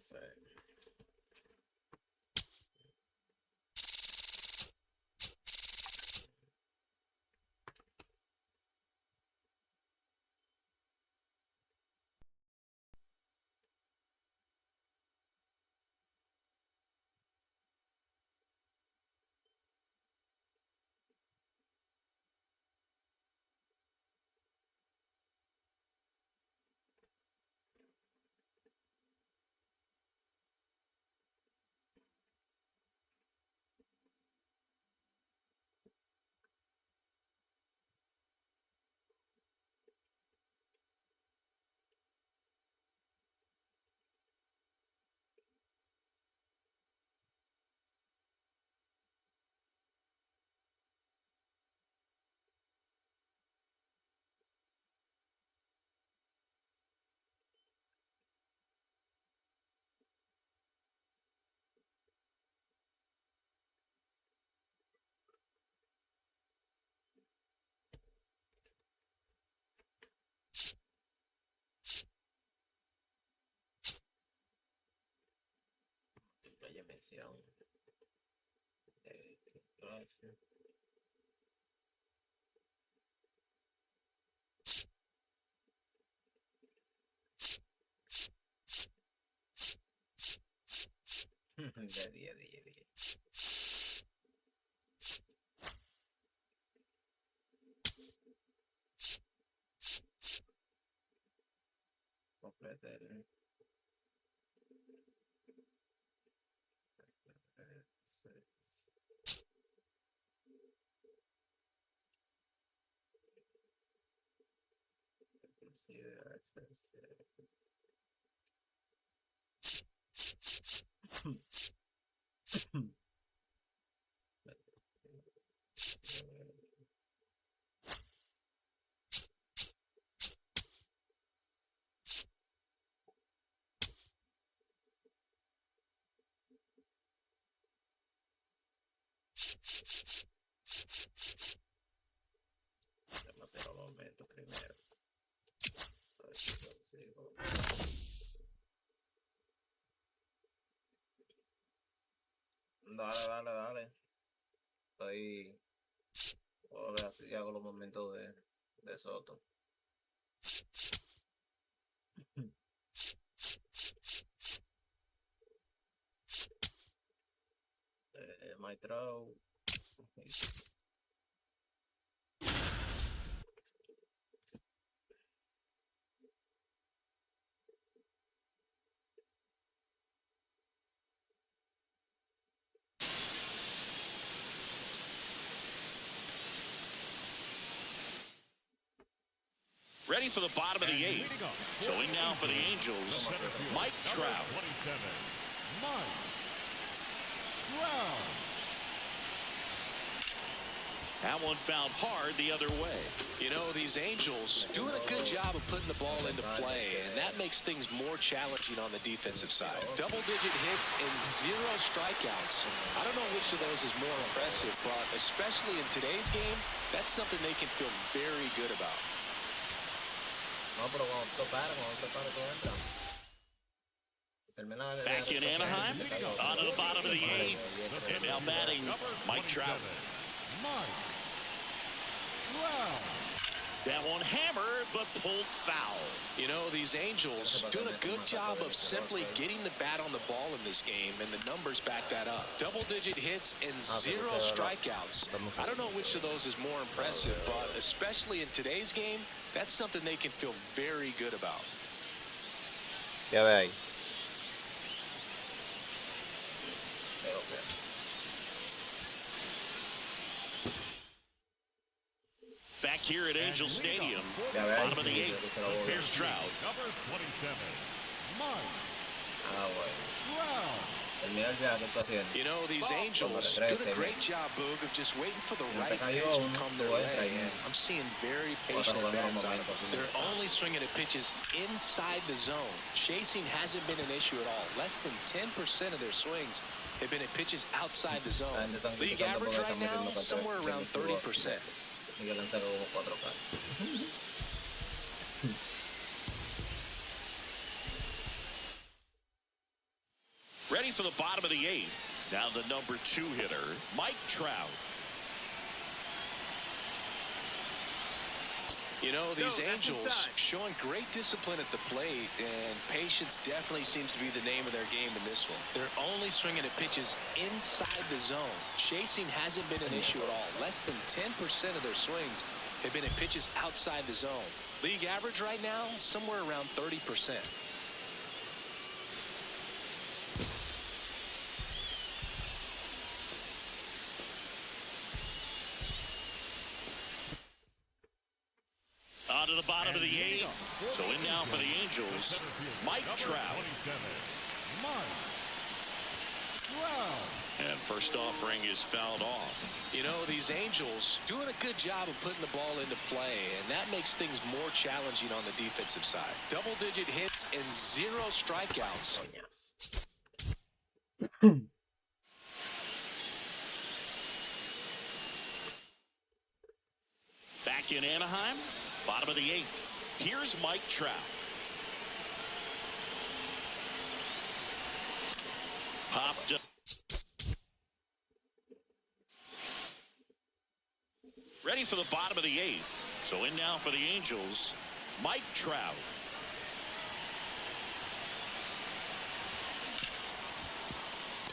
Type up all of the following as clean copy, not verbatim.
sé. Vaya mención. Gracias. De 10, 10, 10. Completa el... Demasiado momento primero. A ver si consigo. Dale, dale, dale. Estoy. Ahora sí hago los momentos de Soto. My throw. Ready for the bottom of the eighth. Going now for the Angels, Mike Trout. Mike Trout. That one fouled hard the other way. You know, these Angels doing a good job of putting the ball into play, and that makes things more challenging on the defensive side. Double-digit hits and 0 strikeouts. I don't know which of those is more impressive, but especially in today's game, that's something they can feel very good about. Back in Anaheim, on to the bottom of the eighth. And now batting, Mike Trout. Mike Trout. That one hammered, but pulled foul. You know, these Angels doing a good job of simply getting the bat on the ball in this game, and the numbers back that up. Double-digit hits and 0 strikeouts. I don't know which of those is more impressive, but especially in today's game, that's something they can feel very good about. Ya ve ahí. Back here at Angel Stadium, bottom of the eighth. Here's Trout. Number 27, Mike Trout. You know, these Angels did a great job, Boog, of just waiting for the right pitch to come their way. And I'm seeing very patient bats out of them. They're only swinging at pitches inside the zone. Chasing hasn't been an issue at all. Less than 10% of their swings have been at pitches outside the zone. League average right now, somewhere around 30%. Ready for the bottom of the 8th. Now the number 2 hitter, Mike Trout. You know, these Angels showing great discipline at the plate, and patience definitely seems to be the name of their game in this one. They're only swinging at pitches inside the zone. Chasing hasn't been an issue at all. Less than 10% of their swings have been at pitches outside the zone. League average right now, somewhere around 30%. On to the bottom of the 8th. So in now for the Angels, Mike Trout. And first offering is fouled off. You know, these Angels doing a good job of putting the ball into play, and that makes things more challenging on the defensive side. Double-digit hits and 0 strikeouts. Back in Anaheim, bottom of the 8th. Here's Mike Trout. Popped up. Ready for the bottom of the 8th. So in now for the Angels, Mike Trout.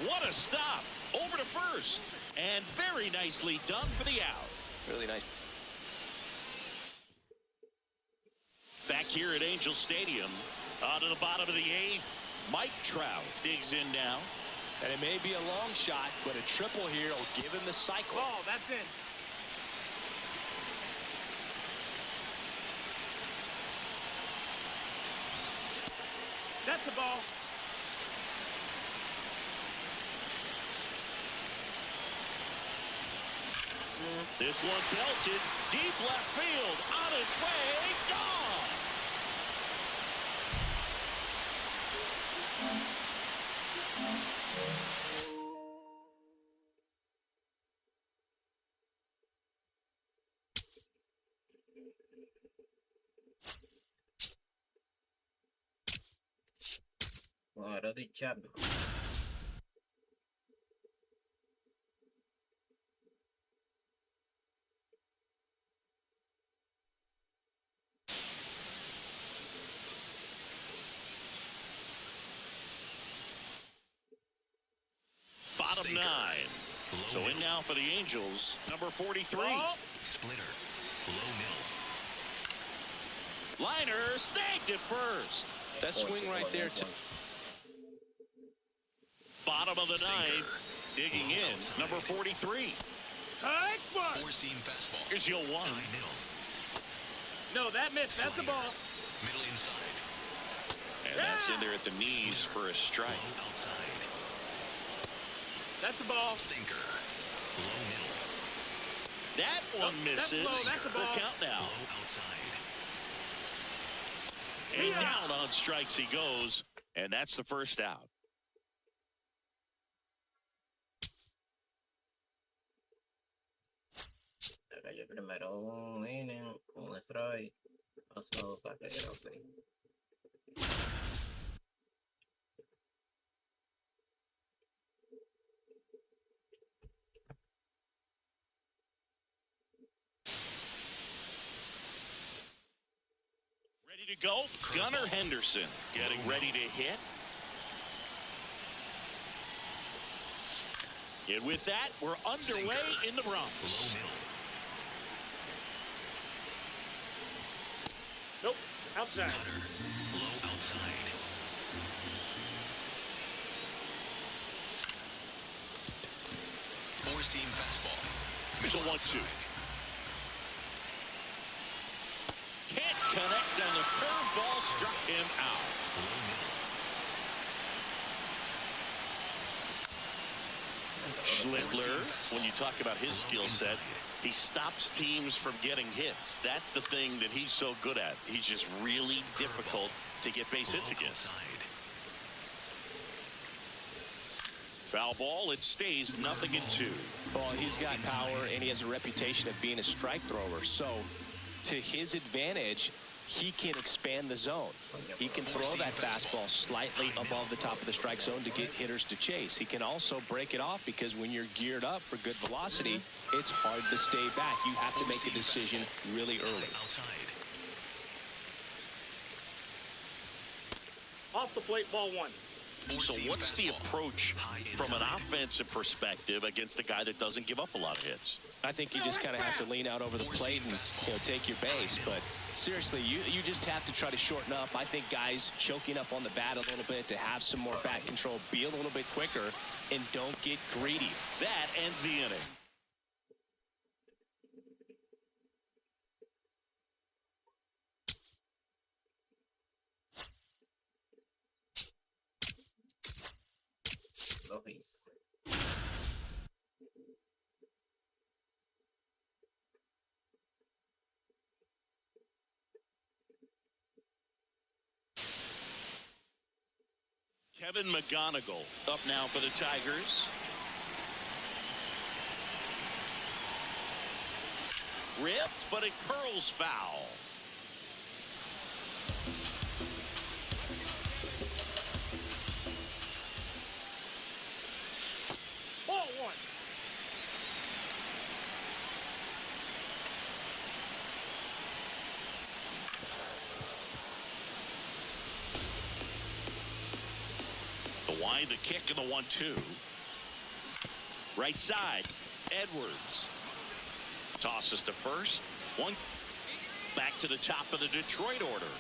What a stop. Over to first. And very nicely done for the out. Really nice. Back here at Angel Stadium, on to the bottom of the 8th, Mike Trout digs in now. And it may be a long shot, but a triple here will give him the cycle. Oh, that's in. That's the ball. This one belted deep left field, on its way, gone. Guarda di Chad. Bottom 9. So in now for the Angels, number 43. Splitter. Low middle. Liner snagged it first. That swing right there. Bottom of the 9th, digging in, number 43. Four-seam fastball. Here's your 1. High middle. No, that missed. That's the ball. Middle inside. And that's in there at the knees for a strike. Low outside. That's the ball. Sinker. Low middle. That one misses. That's the ball. Count now. Low outside. And down on strikes he goes. And that's the first out. Cayó primero un inning, un strike, pasó carrera, ok. Ready to go? Gunnar Henderson getting ready to hit. And with that, we're underway in the Bronx. Nope, outside. Low outside. Four-seam fastball. Here's a 1-2. Can't connect, and the curveball struck him out. Schlittler, when you talk about his skill set, he stops teams from getting hits. That's the thing that he's so good at. He's just really difficult to get base hits against. Foul ball, it stays 0-2. Well, he's got power, and he has a reputation of being a strike thrower. So, to his advantage, he can expand the zone. He can throw that fastball slightly above the top of the strike zone to get hitters to chase. He can also break it off because when you're geared up for good velocity, it's hard to stay back. You have to make a decision really early. Outside. Off the plate, ball 1. So what's the approach from an offensive perspective against a guy that doesn't give up a lot of hits? I think you just kind of have to lean out over the plate and take your base. But seriously, you just have to try to shorten up. I think guys choking up on the bat a little bit to have some more bat control, be a little bit quicker, and don't get greedy. That ends the inning. Luis. Kevin McGonigal up now for the Tigers. Ripped, but it curls foul. Ball 1. The wind, the kick, and the 1-2. Right side, Edwards. Tosses to first. One back to the top of the Detroit order.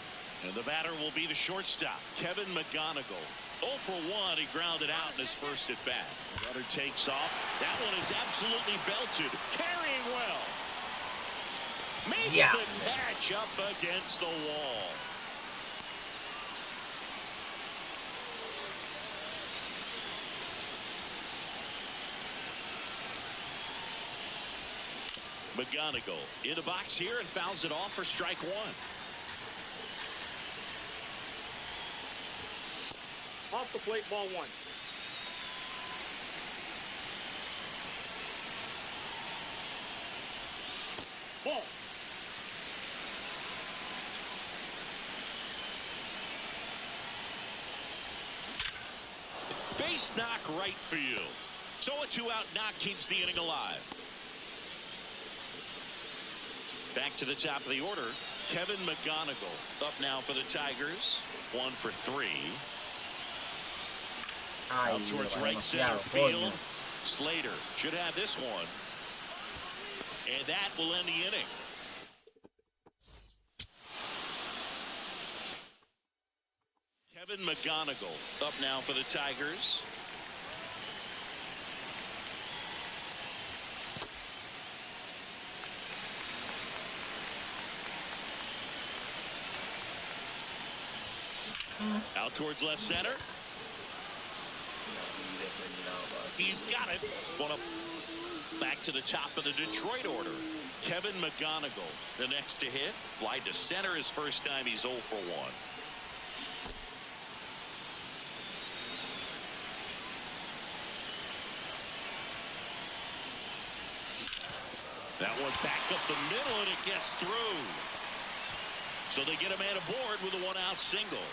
And the batter will be the shortstop, Kevin McGonigal. 0 for 1, he grounded out in his first at bat. Runner takes off. That one is absolutely belted. Carrying well. Makes the catch up against the wall. McGonigal in the box here and fouls it off for strike 1. Off the plate, ball 1. Ball. Base knock right field. So a 2-out knock keeps the inning alive. Back to the top of the order, Kevin McGonigal up now for the Tigers. 1 for 3. Out towards right center field. Slater should have this one. And that will end the inning. Kevin McGonigal up now for the Tigers. Out towards left center. He's got it. Going up back to the top of the Detroit order. Kevin McGonigal, the next to hit. Fly to center his first time. He's 0 for 1. That one back up the middle, and it gets through. So they get a man aboard with a 1-out single.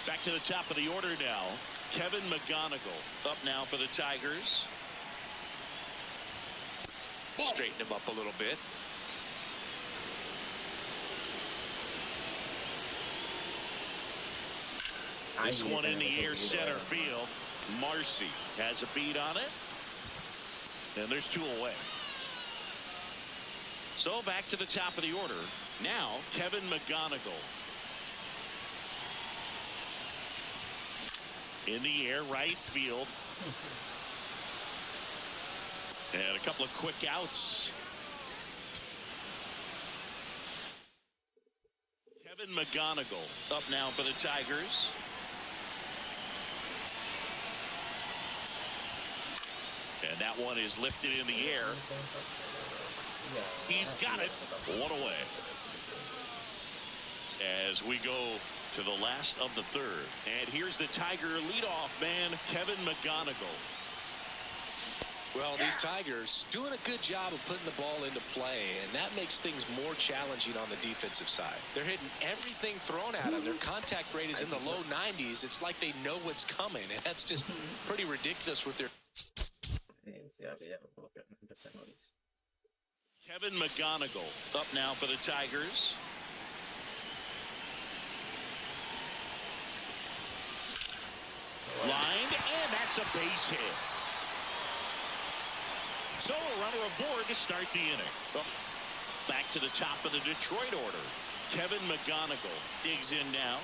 Back to the top of the order now. Kevin McGonigal up now for the Tigers. Straighten him up a little bit. This one in the air center field. Marcy has a beat on it. And there's 2 away. So back to the top of the order. Now Kevin McGonigal. In the air, right field. And a couple of quick outs. Kevin McGonigal up now for the Tigers. And that one is lifted in the air. He's got it. 1 away. As we go to the last of the third. And here's the Tiger leadoff man, Kevin McGonigal. Well, these Tigers doing a good job of putting the ball into play, and that makes things more challenging on the defensive side. They're hitting everything thrown at them. Their contact rate is in the low 90s. It's like they know what's coming, and that's just pretty ridiculous with their... Kevin McGonigal up now for the Tigers. Lined, and that's a base hit. So a runner aboard to start the inning. Back to the top of the Detroit order. Kevin McGonigal digs in now.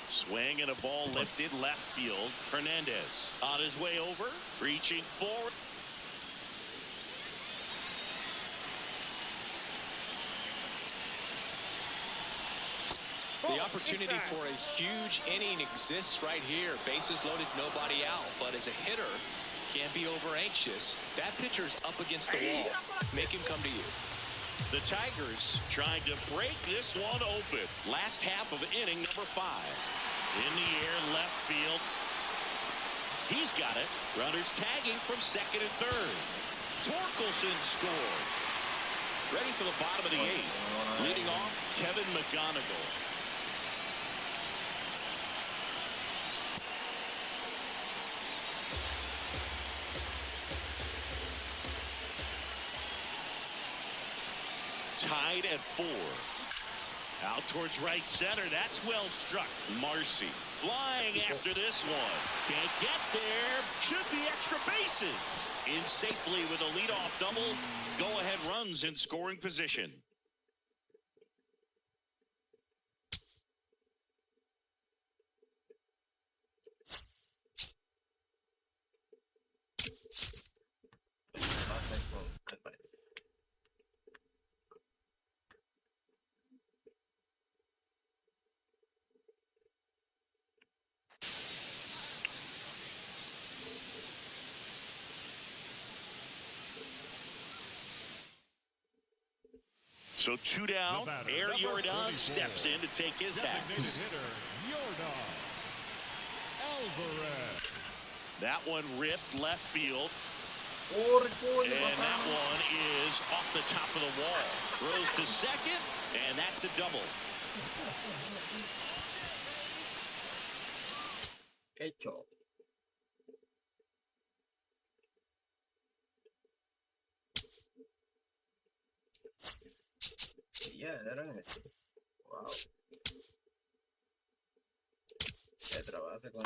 Swing and a ball lifted left field. Hernandez on his way over, reaching forward. The opportunity for a huge inning exists right here. Bases loaded, nobody out. But as a hitter, can't be over anxious. That pitcher's up against the wall. Make him come to you. The Tigers trying to break this one open. Last half of inning number 5. In the air, left field. He's got it. Runners tagging from second and third. Torkelson scored. Ready for the bottom of the 8th. Leading off, Kevin McGonigal. Tied at 4. Out towards right center. That's well struck. Marcy flying after this one. Can't get there. Should be extra bases. In safely with a leadoff double. Go-ahead runs in scoring position. So 2 down. Air Jordan steps in to take his hat. That one ripped left field. And that one is off the top of the wall. Throws to second, and that's a double. Hecho. Yeah, that is. Wow. Se trabaja con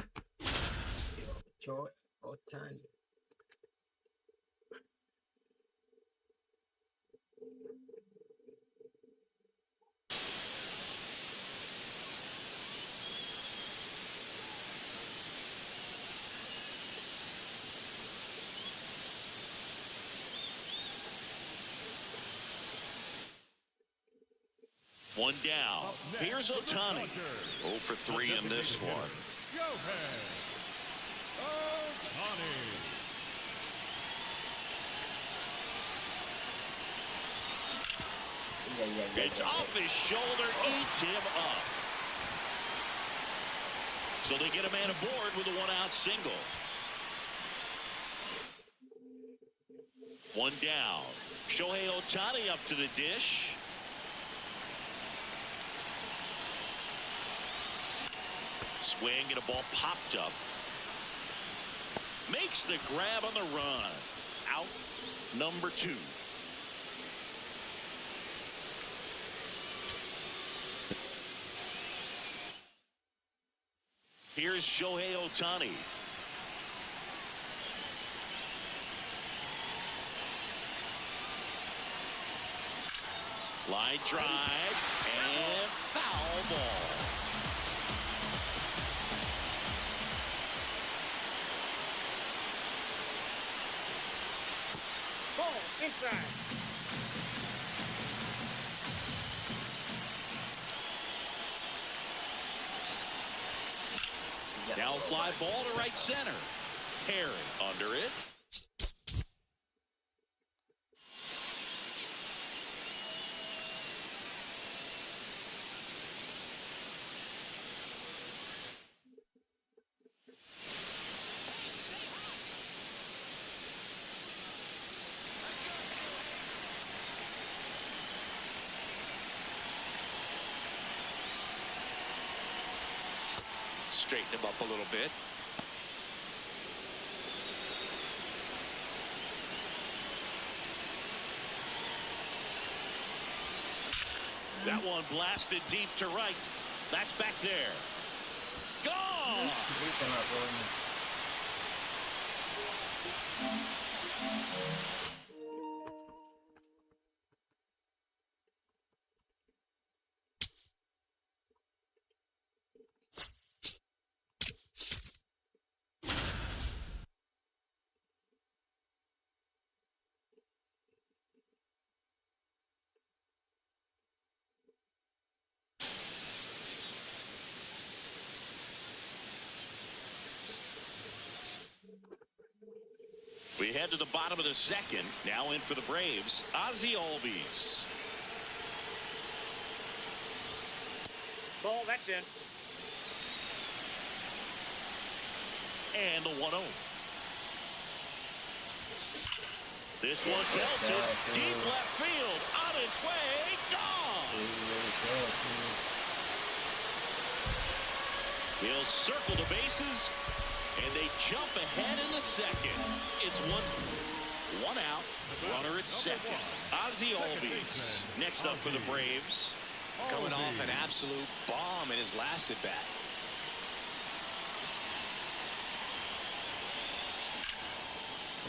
Joe Otani. One down. Here's Otani. 0 for 3 in this one. It's off his shoulder, eats him up. So they get a man aboard with a 1-out single. 1 down. Shohei Otani up to the dish. Swing and a ball popped up. Makes the grab on the run. Out number 2. Here's Shohei Otani. Line drive and foul ball. Inside. Down fly ball to right center. Perry under it. straighten him up a little bit. That one blasted deep to right. That's back there. Gone! We head to the bottom of the second. Now in for the Braves, Ozzie Albies. Ball, that's in. And the 1-0. This one belted deep left field. On its way, gone. He'll circle the bases, and they jump ahead in the second. It's one out, runner at second. Ozzie Albies next up for the Braves. Coming off an absolute bomb in his last at bat.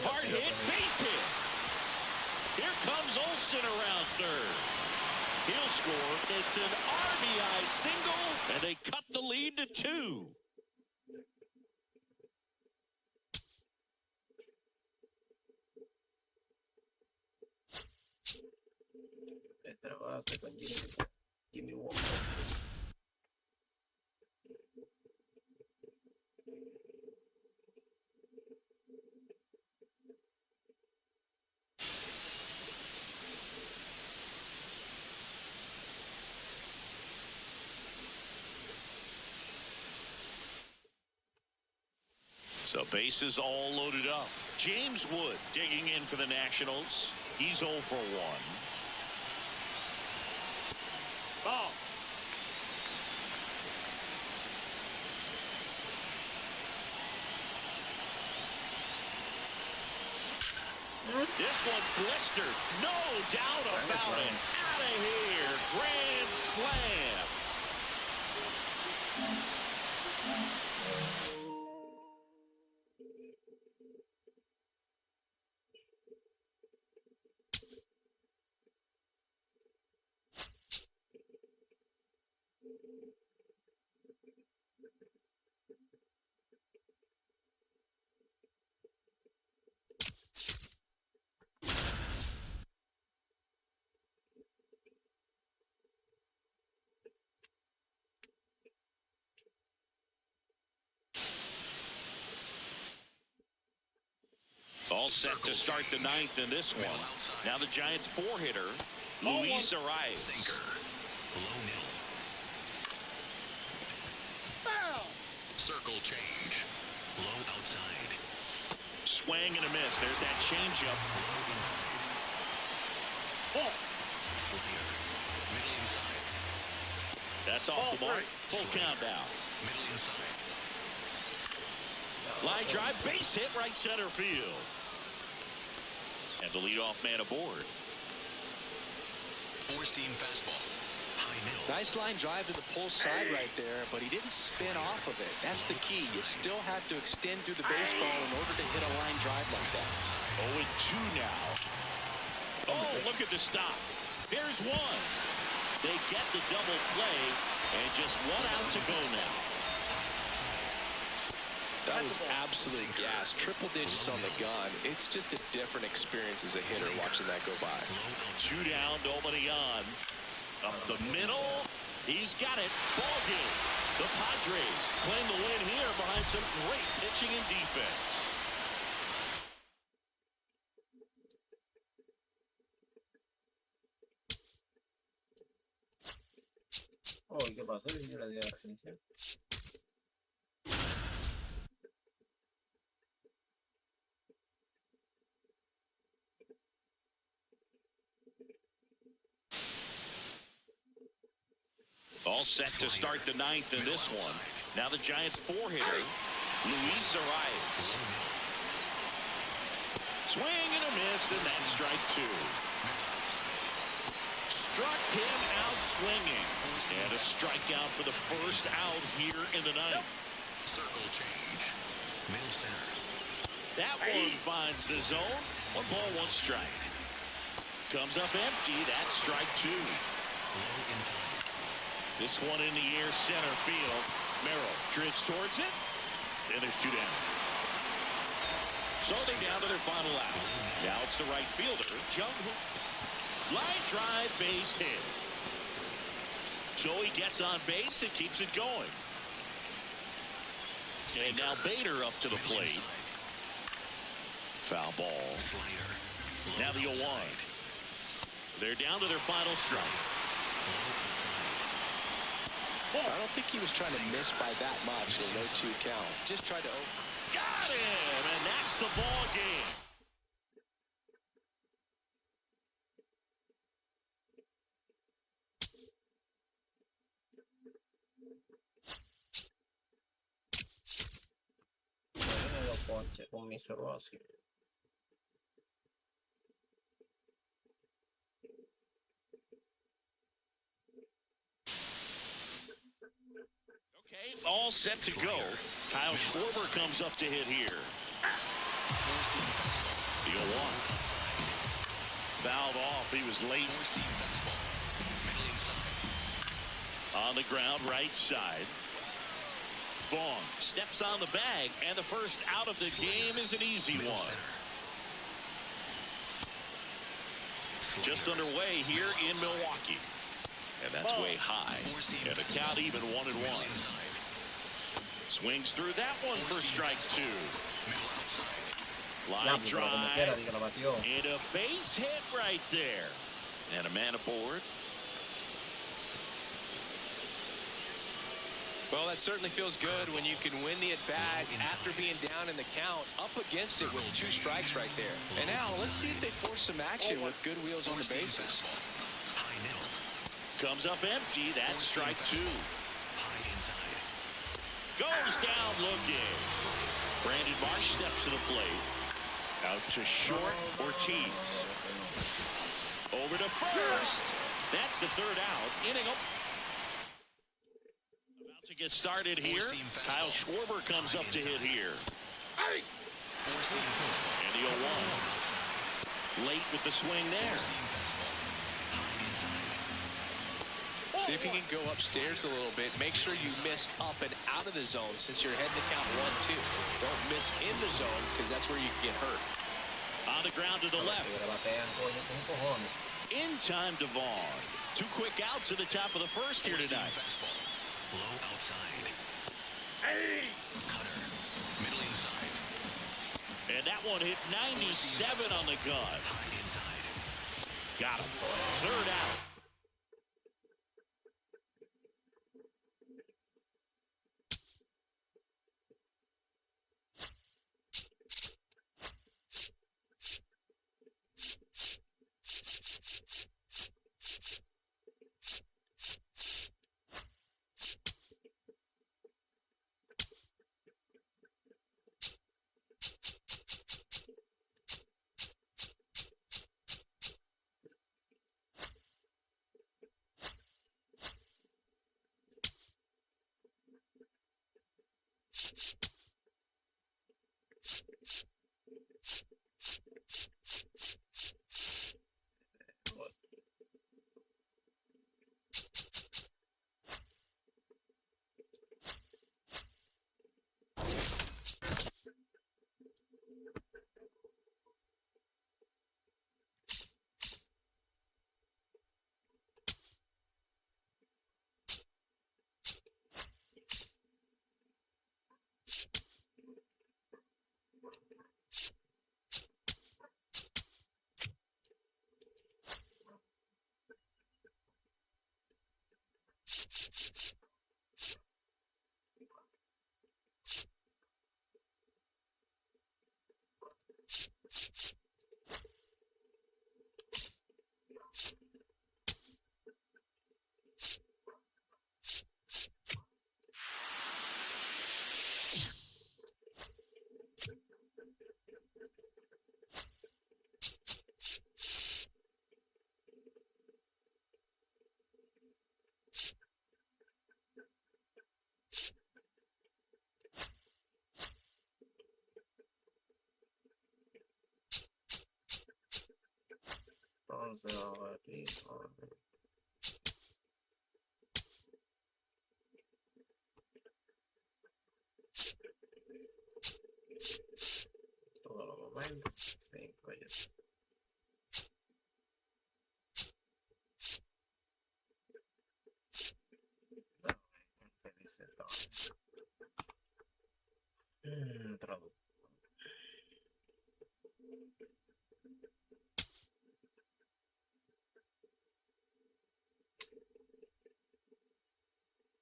Hard hit, base hit. Here comes Olsen around third. He'll score. It's an RBI single, and they cut the lead to 2. Extra base con Jimmy Walker. So bases all loaded up. James Wood digging in for the Nationals. He's 0 for 1. Ball. This one blistered. No doubt about it. Out of here. Grand slam. All set to start the ninth in this one. Now the Giants' 4-hitter, Luis Arias. Sinker. Low middle. Foul. Circle change. Low outside. Swing and a miss. There's that changeup. Low inside. Ball. Slider. Middle inside. That's off the mark. Full countdown. Middle inside. Line drive, base hit, right center field. And the leadoff man aboard. Four-seam fastball. High middle. Nice line drive to the pull side right there, but he didn't spin off of it. That's the key. You still have to extend through the baseball in order to hit a line drive like that. 0-2 now. Oh, look at the stop. There's one. They get the double play, and just 1 out to go now. That was absolute gas. Triple digits on the gun. It's just a different experience as a hitter watching that go by. 2 down, nobody on. Up the middle. He's got it. Ball game. The Padres claim the win here behind some great pitching and defense. Oh, ¿y qué pasó? ¿Y la de Argentina? All set to start the ninth in this one. Now the Giants four-hitter, Luis Arias. Swing and a miss, and that's strike two. Struck him out swinging. And a strikeout for the first out here in the ninth. Circle change. Middle center. That one finds the zone. 1 ball, 1 strike. Comes up empty. That's strike two. Low inside. This one in the air, center field. Merrill drifts towards it. And there's 2 down. So they're down to their final out. Now it's the right fielder, Jung Hoo. Line drive, base hit. So he gets on base and keeps it going. And now Bader up to the plate. Foul ball. Slider. Now the 0-1. They're down to their final strike. I don't think he was trying to miss by that much. A 0-2 count. Just tried to. Got him, and that's the ball game. Lo ponche con mi Rossi. Okay, all set to go. Kyle Schwarber comes up to hit here. The 0-1. Fouled off. He was late. On the ground, right side. Vaughn steps on the bag, and the first out of the game is an easy one. Just underway here in Milwaukee. And that's way high. And the count even 1-1. Swings through that one for strike two. Line drive. And a base hit right there. And a man aboard. Well, that certainly feels good when you can win the at-bat after being down in the count, up against it with 2 strikes right there. And now, let's see if they force some action with good wheels on the bases. Comes up empty. That's strike two. Goes down looking. Brandon Marsh steps to the plate. Out to short, Ortiz. Over to first. That's the third out. Inning up. About to get started here. Kyle Schwarber comes up to hit here. And the 0-1. Late with the swing there. See if you can go upstairs a little bit. Make sure you miss up and out of the zone since you're heading to count 1-2. Don't miss in the zone because that's where you can get hurt. On the ground to the left. In time to Vaughn. 2 quick outs at the top of the first here tonight. Low outside. Cutter. Middle inside. And that one hit 97 on the gun. High inside. Got him. Third out. Entonces ahora aquí, todos los momentos, 5 ellos. ¿Qué dice todo? Traductor.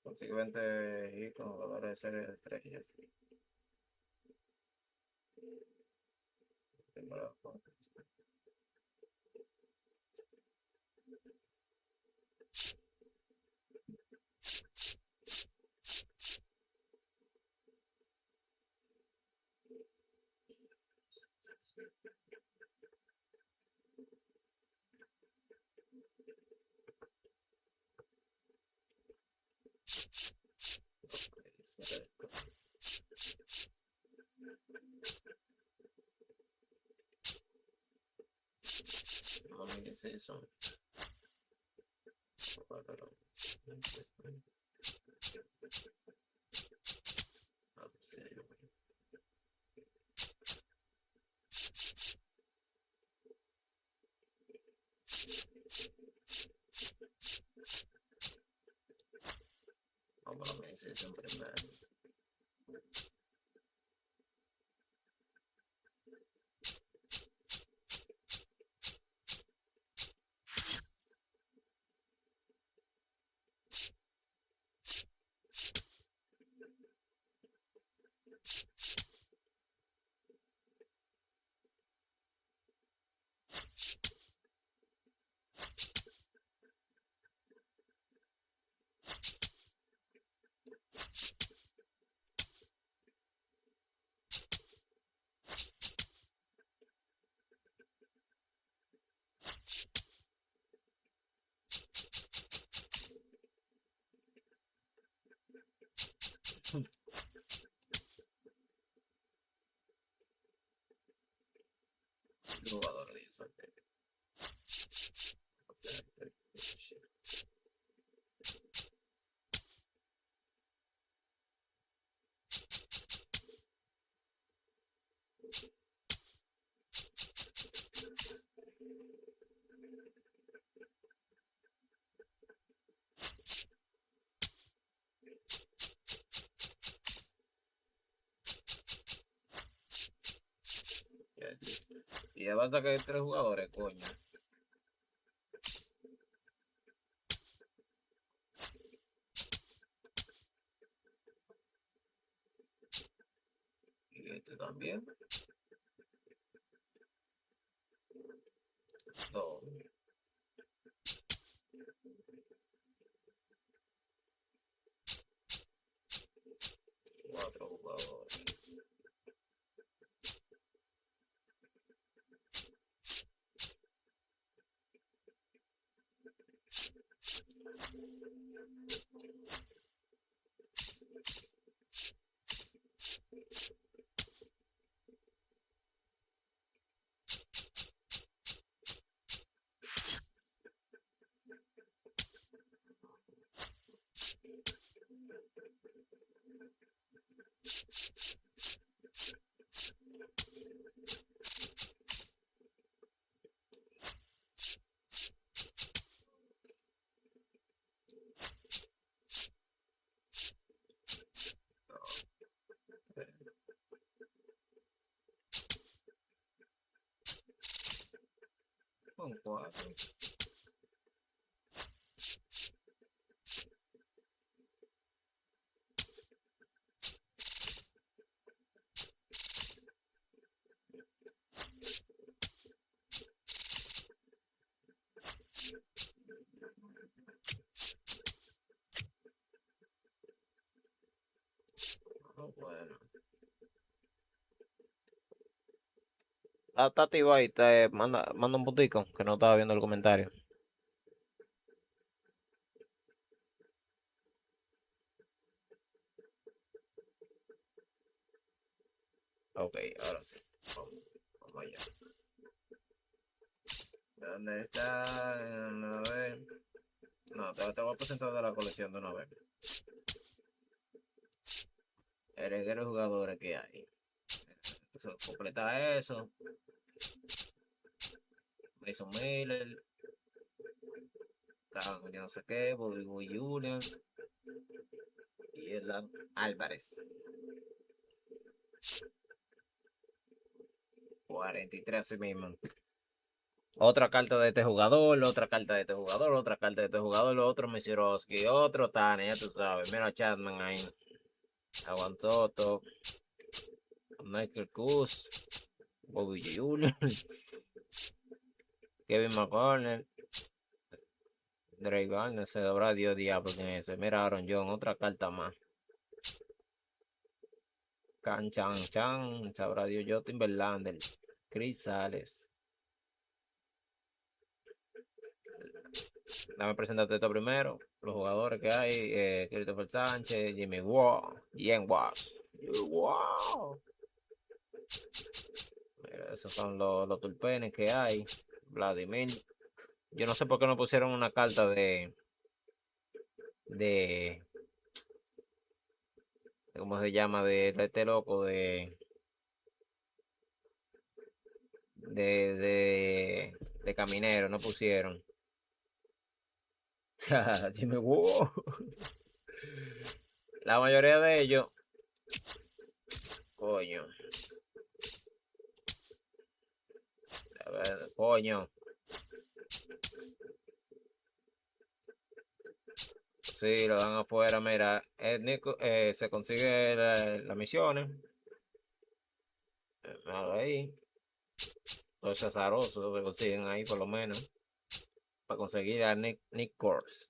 Consecuente y con jugadores de serie de estrellas. Primero, Actualizacion. Vamos a la Actualizacion primero. Jugador de user. Y ya basta que hay 3 jugadores, coño. Y este también. 2. 4 jugadores. Con 4. Bueno. Está activo ahí, manda un puntico, que no estaba viendo el comentario. Ok, ahora sí. Vamos allá. ¿Dónde está? A ver. No, te voy a presentar de la colección de una vez. El reguero de jugadores que hay. Completa eso. Mason Miller. Yo no sé qué. Bobby Jr. Y Elan Álvarez. 43 así mismo. Otra carta de este jugador, otra carta de este jugador, otra carta de este jugador, otro Misiroski, otro Tane, ya tú sabes. Mira a Chapman ahí. Aguantoto. Michael Kuz. Bobby Jr. Kevin McConnell. Drake Garner, se habrá Dios diablo en ese. Mira Aaron John, otra carta más. Can Chan Chan, sabrá Dios Justin Verlander. Chris Sales. Dame presentarte esto primero. Los jugadores que hay. Christopher Sánchez, Jimmy Waugh, Ian Watts. Wow. Mira, esos son los tulpenes que hay. Vladimir. Yo no sé por qué no pusieron una carta de ¿cómo se llama? De este loco de caminero, no pusieron. Dime, wow. La mayoría de ellos, coño. A ver, coño. Sí, lo dan afuera, mira. Se consigue las misiones. Ahí. Los azarosos se consiguen ahí por lo menos. Para conseguir a Nick Kors.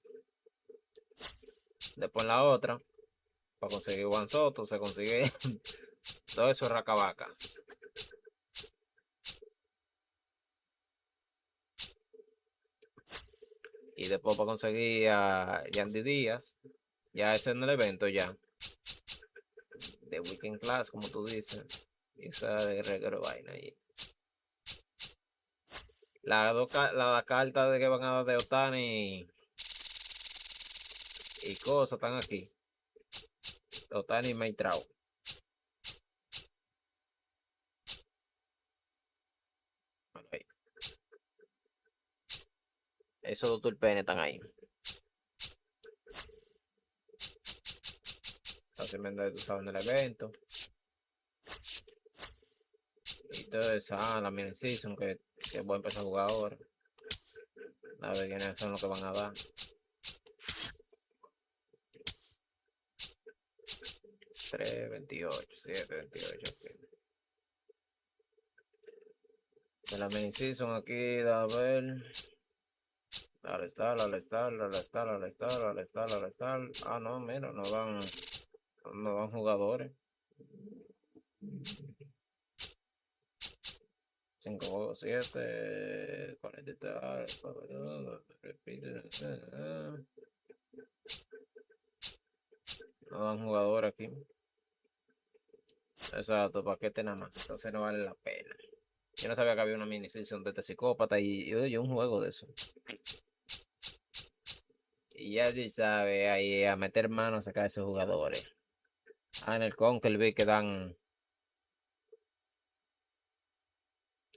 Después en la otra. Para conseguir Juan Soto se consigue todo eso es racabaca. Y después para conseguir a Yandy Díaz. Ya es en el evento ya. De Weekend Class, como tú dices. Y esa de reguero vaina ahí. La carta de que van a dar de Otani y cosas están aquí. Otani y Maitrao. Bueno, ahí. Esos dos tulpenes están ahí. Fácilmente tú sabes en el evento. Y todo eso, la mini season que voy a empezar a jugar ahora. A ver quiénes son los que van a dar. 3, 28, 7, 28. Okay. De la mini season aquí, a ver. Al estar. Ah, no, mira, no dan jugadores. 5, 7, 40, no dan jugador aquí. Exacto, paquete nada más. Entonces no vale la pena. Yo no sabía que había una mini season de este psicópata y yo un juego de eso. Y ya tú sabes, ahí a meter manos a sacar esos jugadores. En el Conquer vi que dan.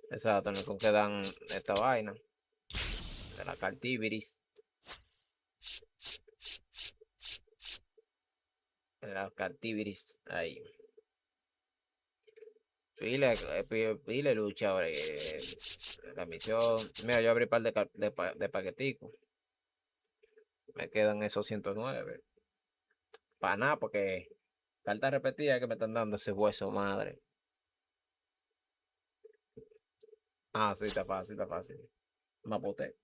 Exacto, en el Conquer dan esta vaina. De la Cartiviris. En la Cartiviris, ahí. Pile lucha ahora. La misión. Mira, yo abrí un par de paqueticos. Me quedan esos 109. Para nada, porque carta repetida que me están dando ese hueso, madre. Ah, sí, está fácil, está fácil. Mapote.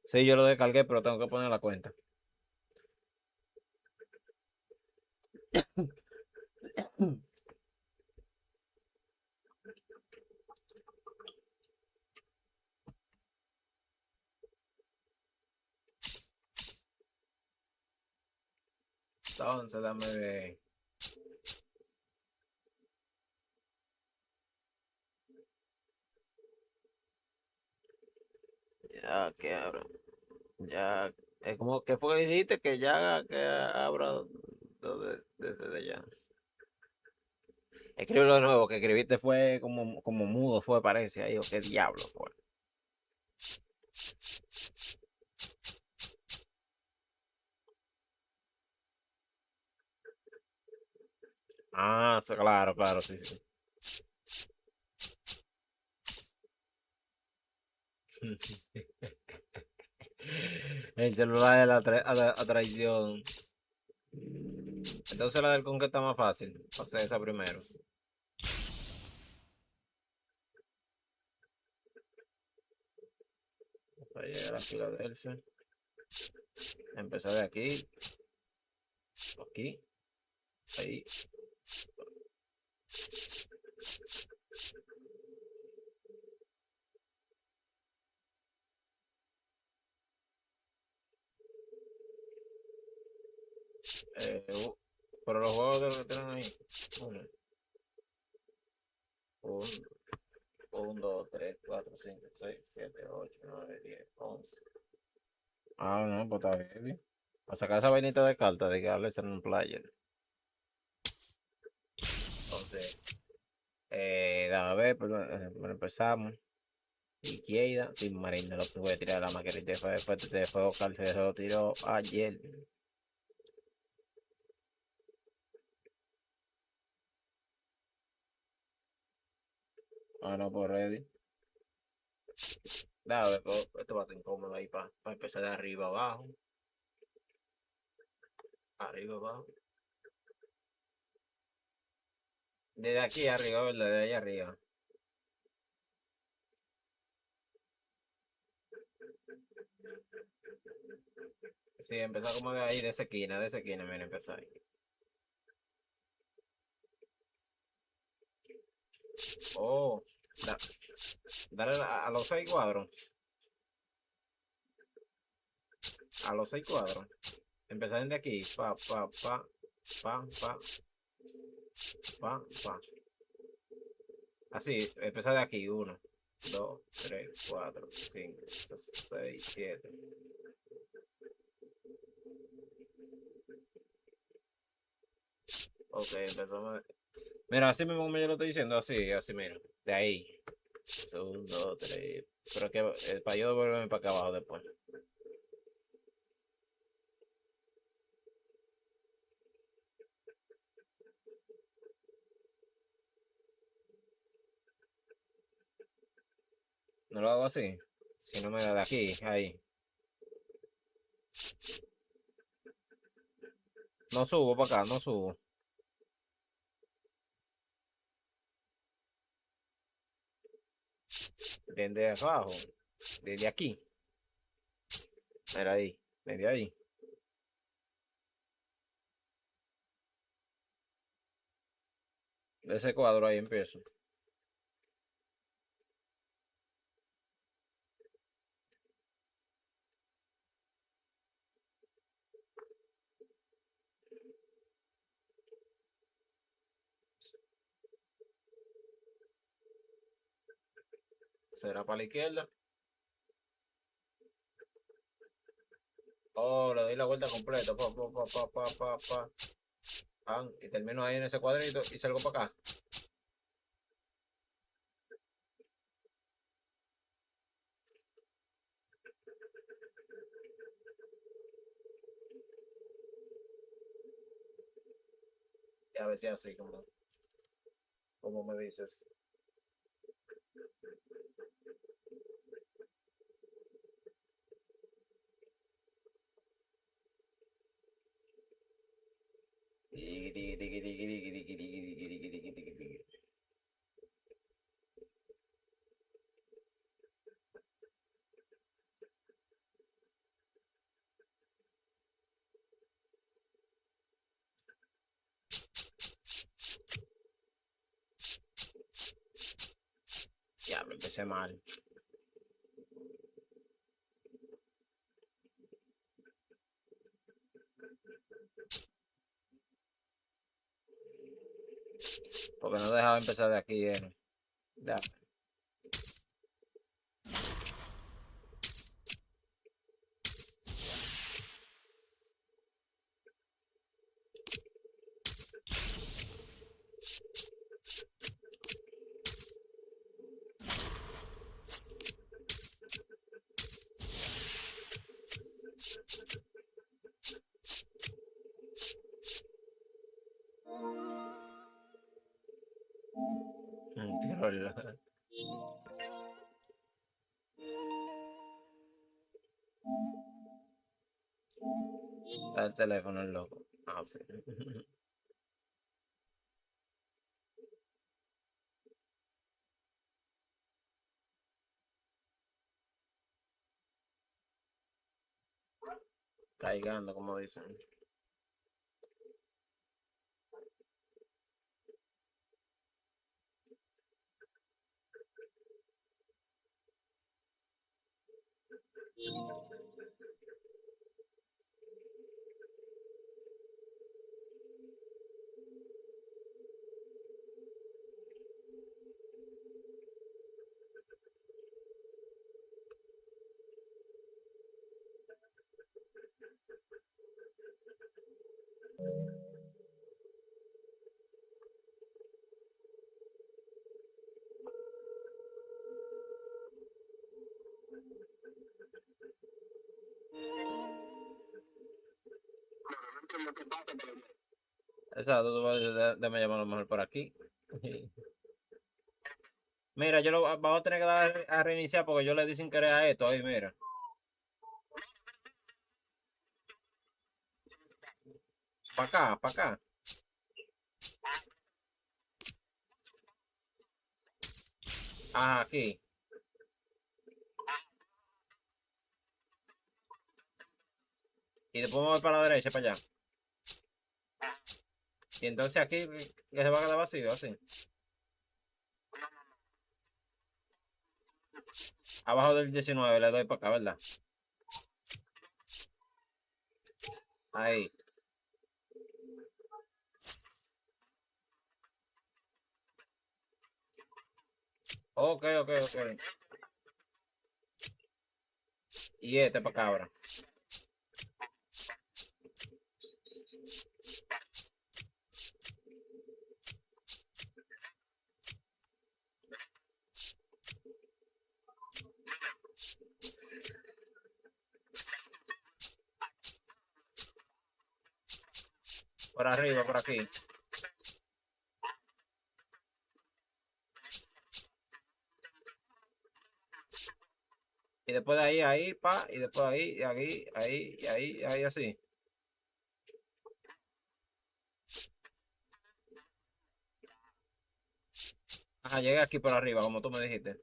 Sí, yo lo descargué, pero tengo que poner la cuenta. Entonces, dame ver. Ya que abra. Ya. Es como que fue que dijiste que ya que abra desde ya. Escríbelo de nuevo, que escribiste fue como mudo, fue, parece ahí, o qué diablo fue. Ah, claro, claro, sí, sí. El celular de la traición. Entonces la del con que está más fácil. Pasé esa primero. Para llegar a Filadelfia. Empezar de aquí. Aquí. Ahí. Pero los juegos de los que tienen ahí. Uno, uno, 1, 2, 3, 4, 5, 6, 7, 8, 9, 10, 11. Ah, no, pues está bien. A sacar esa vainita de carta de que hables en un player. Entonces, dame ver, pero empezamos. Izquierda, Tim Marín no lo pude tirar a la maquinita de fuego cárcel, se lo tiró ayer. Ah, no, por ready. Dame, pues, esto va a estar incómodo ahí para empezar de arriba abajo. Arriba abajo. Desde aquí arriba, ¿verdad? De ahí arriba. Sí, empezar como de ahí, de esa esquina, mira, empezar ahí. Oh, da, dale a los 6 cuadros. A los 6 cuadros. Empezar desde aquí. Pa. Así, empezar de aquí. 1, 2, 3, 4, 5, 6, 7. Ok, empezamos. Mira, así mismo como yo lo estoy diciendo, así, mira. De ahí. 1, 2, 3. Pero que para yo devolverme para acá abajo después. No lo hago así. Si no me da de aquí, ahí. No subo para acá, no subo. Desde abajo. Desde aquí. Mira ahí. Desde ahí. De ese cuadro ahí empiezo. Será para la izquierda. Oh, le doy la vuelta completa. Y termino ahí en ese cuadrito y salgo para acá. Y a ver si así como me dices. Ya, me empecé mal. Porque no dejaba empezar de aquí, ya. Troll. Está el teléfono el loco. Ah, sí. Caigando, como dicen. Exacto, déjame llamar a lo mejor por aquí. Mira, vamos a tener que dar a reiniciar porque yo le di sin querer a esto. Ahí, mira. Para acá, para acá. Ah, aquí. Y después me voy para la derecha, para allá. Y entonces aquí que se va a quedar vacío, así. Abajo del 19 le doy para acá, ¿verdad? Ahí. Ok, ok, ok. Y este para acá ahora. Por arriba, por aquí. Y después de ahí, pa. Y después ahí, ahí, así. Ajá, llegué aquí por arriba, como tú me dijiste.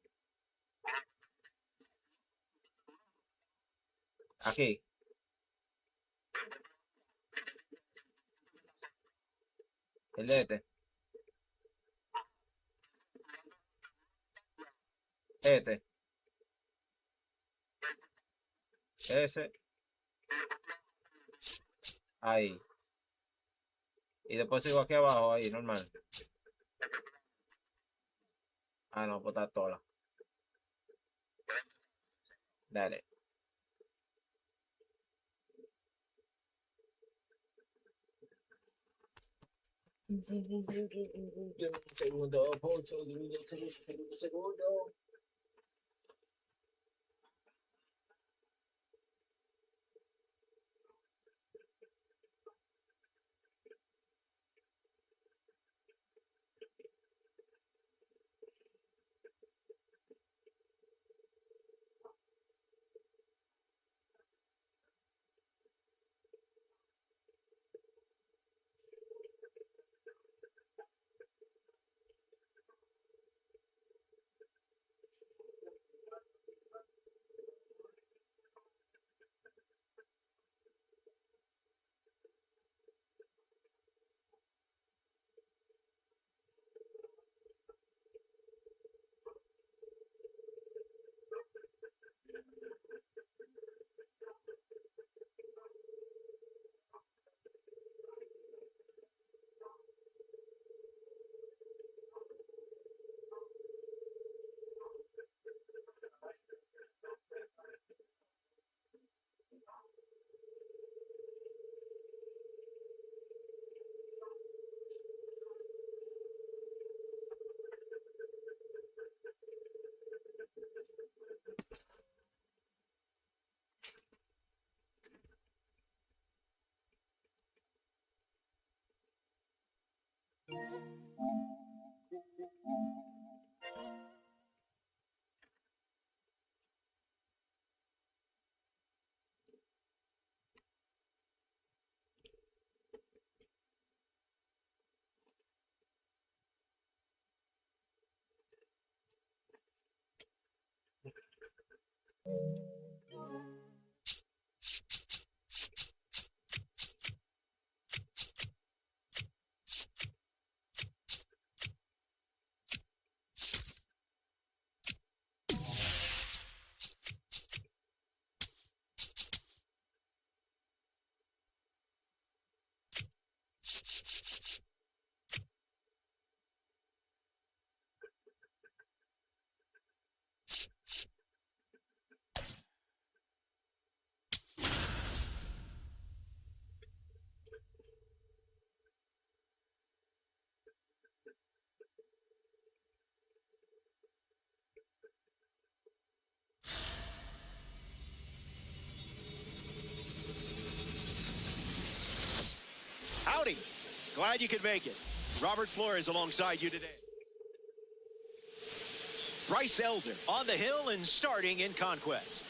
Aquí. El de este. Este. Ese. Ahí. Y después sigo aquí abajo, ahí, normal. Ah, no, pues está toda. Dale. Un segundo, Poncho, segundo. Glad you could make it. Robert Flores alongside you today. Bryce Elder on the hill and starting in Conquest.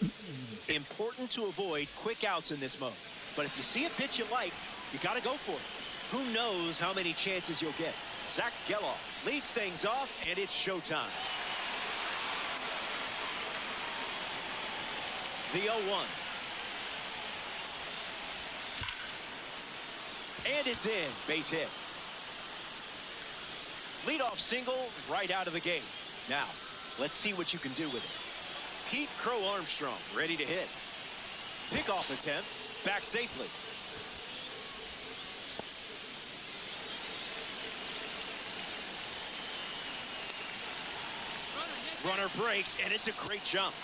Important to avoid quick outs in this mode. But if you see a pitch you like, you got to go for it. Who knows how many chances you'll get. Zach Geloff leads things off, and it's showtime. The 0-1. And it's in. Base hit. Leadoff single right out of the gate. Now, let's see what you can do with it. Pete Crow Armstrong ready to hit. Pickoff attempt. Back safely. Runner breaks, and it's a great jump.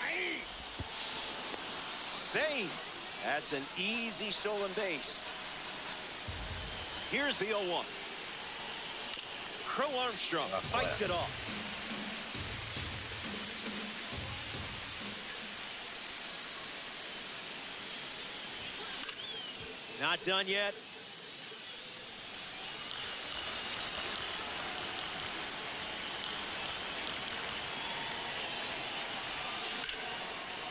Safe. That's an easy stolen base. Here's the 0-1. Crow Armstrong fights it off. Not done yet.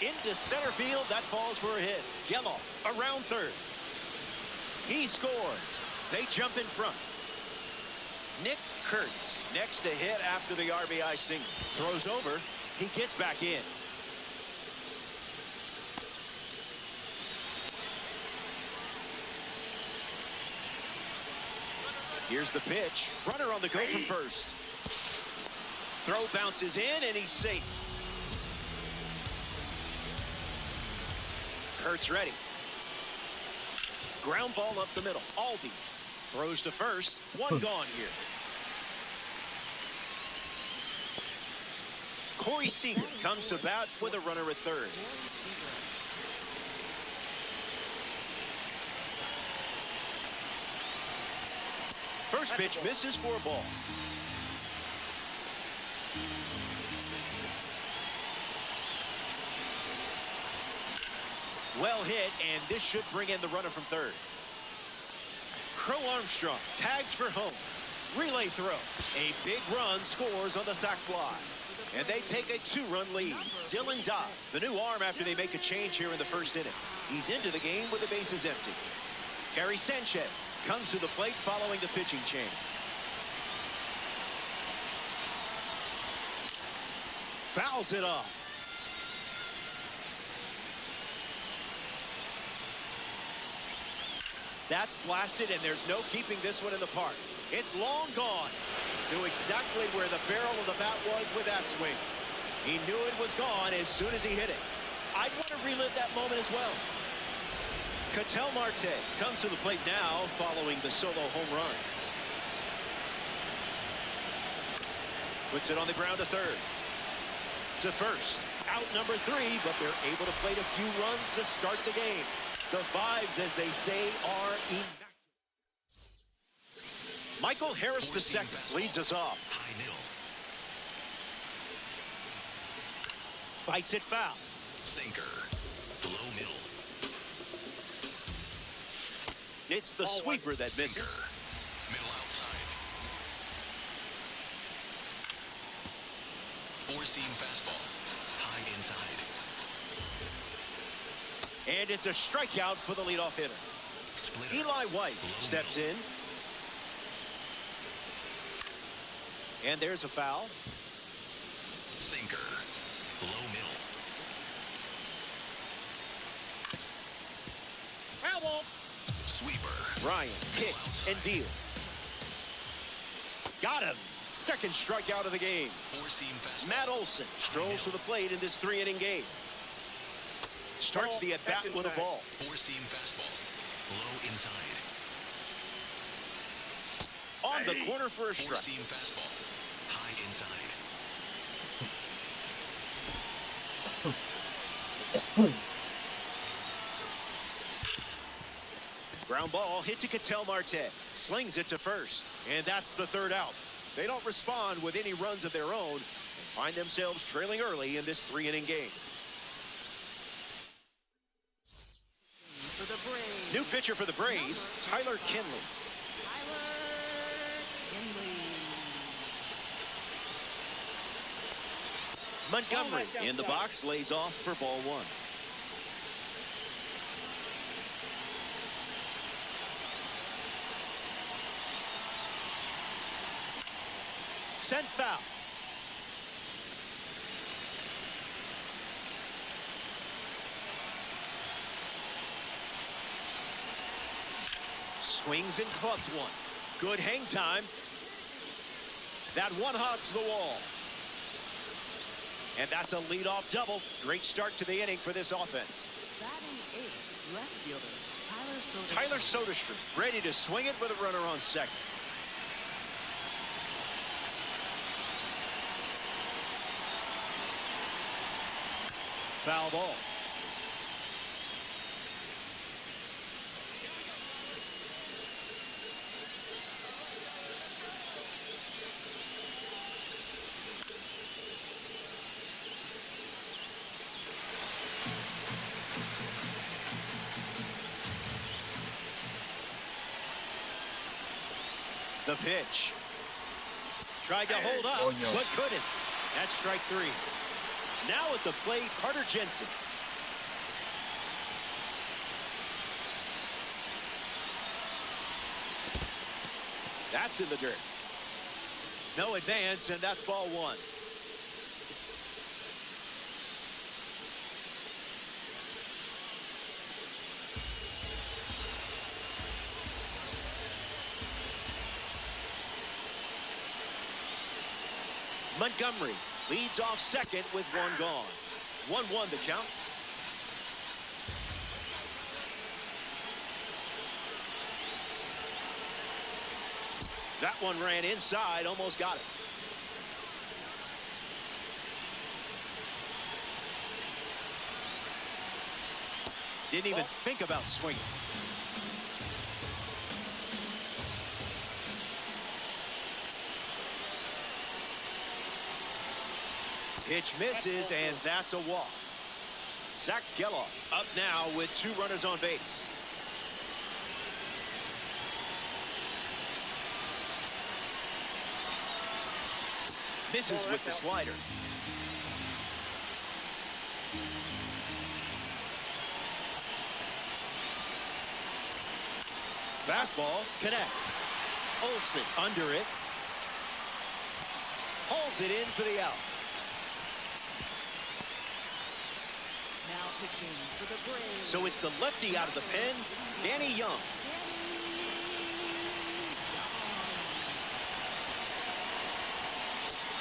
Into center field. That falls for a hit. Geloff around third. He scored. They jump in front. Nick Kurtz next to hit after the RBI single. Throws over. He gets back in. Here's the pitch. Runner on the go from first. Throw bounces in, and he's safe. Kurtz ready. Ground ball up the middle. Albies throws to first. One gone here. Corey Seager comes to bat with a runner at third. First pitch misses for a ball. Well hit, and this should bring in the runner from third. Crow Armstrong tags for home. Relay throw. A big run scores on the sac fly. And they take a 2-run lead. Dylan Dodd, the new arm after they make a change here in the first inning. He's into the game with the bases empty. Gary Sanchez comes to the plate following the pitching change. Fouls it off. That's blasted, and there's no keeping this one in the park. It's long gone. Knew exactly where the barrel of the bat was with that swing. He knew it was gone as soon as he hit it. I'd want to relive that moment as well. Ketel Marte comes to the plate now following the solo home run. Puts it on the ground to third. To first. Out number 3, but they're able to plate a few runs to start the game. The vibes, as they say, are immaculate. Michael Harris II leads us off. Fights it foul. Sinker. Low middle. It's the sweeper that misses. Sinker. Middle outside. Four-seam fastball. High inside. And it's a strikeout for the leadoff hitter. Splitter. Eli White steps in. And there's a foul. Sinker. Low middle. Foul ball. Sweeper. Ryan kicks and deals. Got him. Second strikeout of the game. Four-seam fastball. Matt Olson strolls to the plate in this 3-inning game. Starts the at-bat with a ball. Four-seam fastball. Low inside. On the corner for a strike. Four-seam fastball. High inside. Ground ball hit to Ketel Marte. Slings it to first. And that's the third out. They don't respond with any runs of their own and find themselves trailing early in this 3-inning game. New pitcher for the Braves, Tyler Kinley. Montgomery in the box, lays off for ball one. Sent foul. Swings and clubs one. Good hang time. That one hops the wall. And that's a leadoff double. Great start to the inning for this offense. Batting eighth, left fielder Tyler Soderstrom ready to swing it with a runner on second. Foul ball. The pitch. Tried to hold up, but couldn't. That's strike three. Now at the plate, Carter Jensen. That's in the dirt. No advance, and that's ball one. Montgomery leads off second with one gone. 1-1 the count. That one ran inside, almost got it. Didn't even think about swinging. Pitch misses, and that's a walk. Zach Geloff up now with two runners on base. Misses with the slider. Fastball connects. Olsen under it. Hauls it in for the out. now pitching for the Braves. So it's the lefty out of the pen, Danny Young.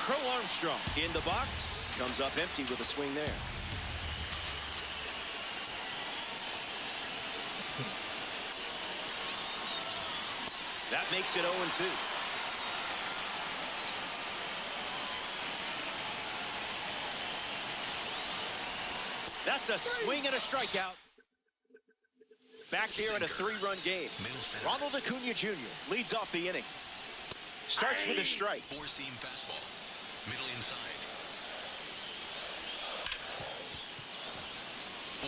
Crow Armstrong in the box. Comes up empty with a swing there. That makes it 0-2. That's a swing and a strikeout. Back here in a 3-run game. Ronald Acuna Jr. leads off the inning. Starts with a strike. Four-seam fastball. Middle inside.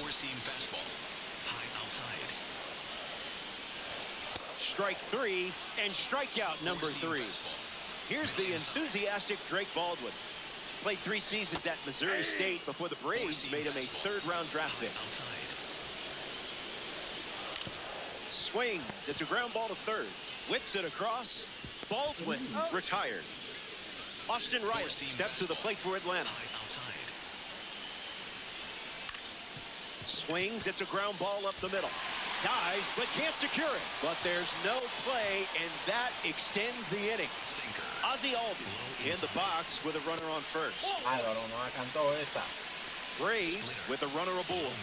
Four-seam fastball. High outside. Strike 3 and strikeout number 3. Here's the enthusiastic Drake Baldwin. Played 3 seasons at Missouri State before the Braves made him a 3rd-round draft pick. Swings. It's a ground ball to third. Whips it across. Baldwin retired. Austin Riley steps to the plate for Atlanta. Swings. It's a ground ball up the middle. Dives, but can't secure it. But there's no play, and that extends the inning. Ozzie Albies in the box with a runner on first. Braves with a runner aboard.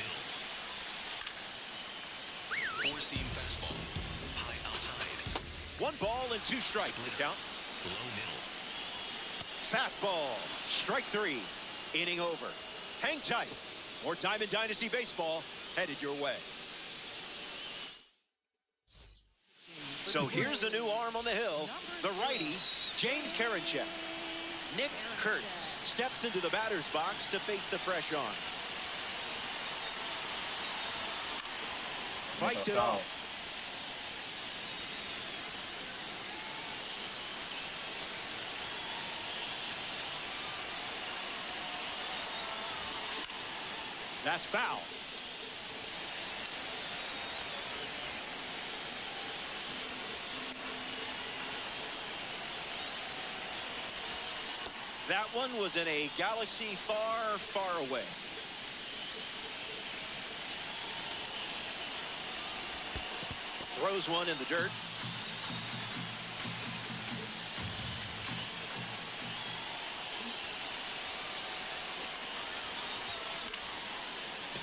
Four-seam fastball. High outside. 1 ball and 2 strikes to count. Low middle. Fastball. Strike 3. Inning over. Hang tight. More time in Dynasty Baseball headed your way. So here's the new arm on the hill, the righty, James Karinchak. Nick Kurtz steps into the batter's box to face the fresh arm. Fights it off. That's foul. That one was in a galaxy far, far away. Throws one in the dirt.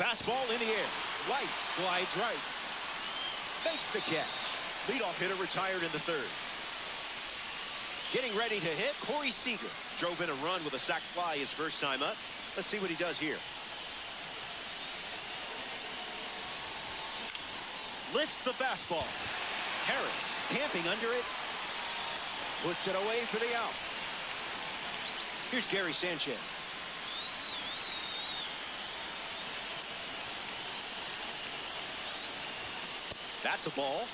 Fastball in the air. Right, glides right. Makes the catch. Leadoff hitter retired in the third. Getting ready to hit, Corey Seager. Drove in a run with a sac fly his first time up. Let's see what he does here. Lifts the fastball. Harris camping under it. Puts it away for the out. Here's Gary Sanchez. That's a ball.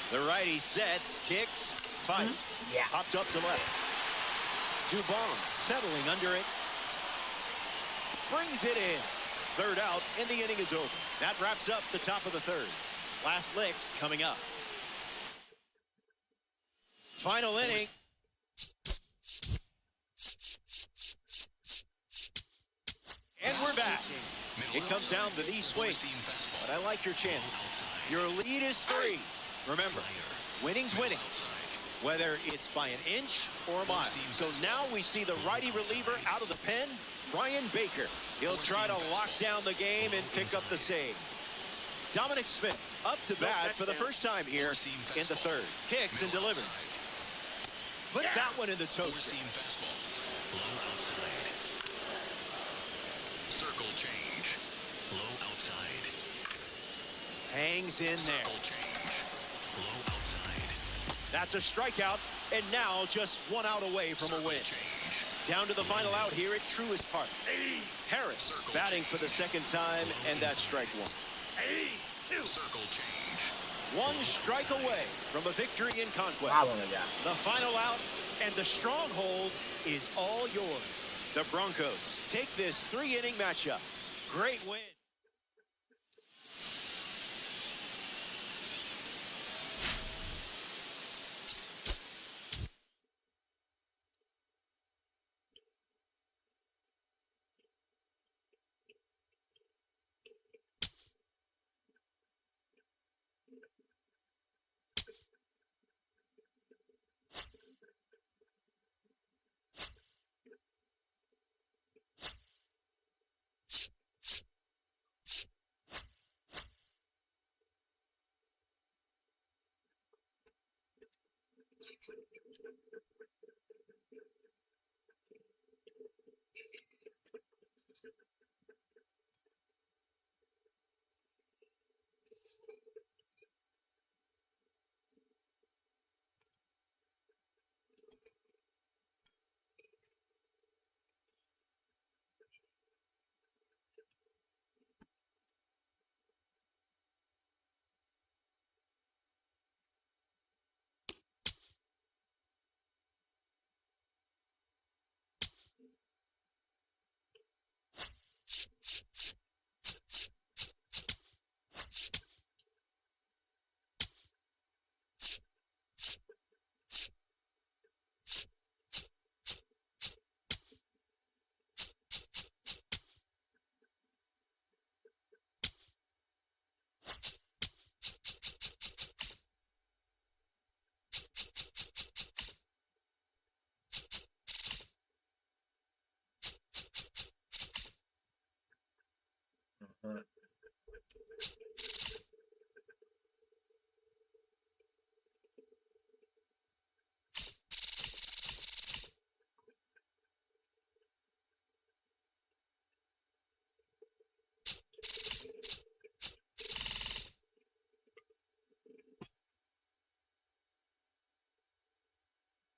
The righty sets, kicks, fight. Yeah. Popped up to left. Dubon settling under it. Brings it in. Third out, and the inning is over. That wraps up the top of the third. Last licks coming up. Final inning. And we're back. It comes down to these swings, but I like your chances. Your lead is 3. Remember, winning's winning, whether it's by an inch or a mile. So now we see the righty reliever out of the pen, Brian Baker. He'll try to lock down the game and pick up the save. Dominic Smith up to bat for the first time here in the third. Kicks and delivers. Put that one in the toaster. Low outside. Circle change. Low outside. Hangs in there. Circle change. Low outside. That's a strikeout, and now just one out away from a win. Change. Down to the final out here at Truist Park. Harris batting for the second time, and that's strike one. Circle change. One strike away from a victory in conquest. The final out, and the stronghold is all yours. The Broncos take this 3-inning matchup. Great win.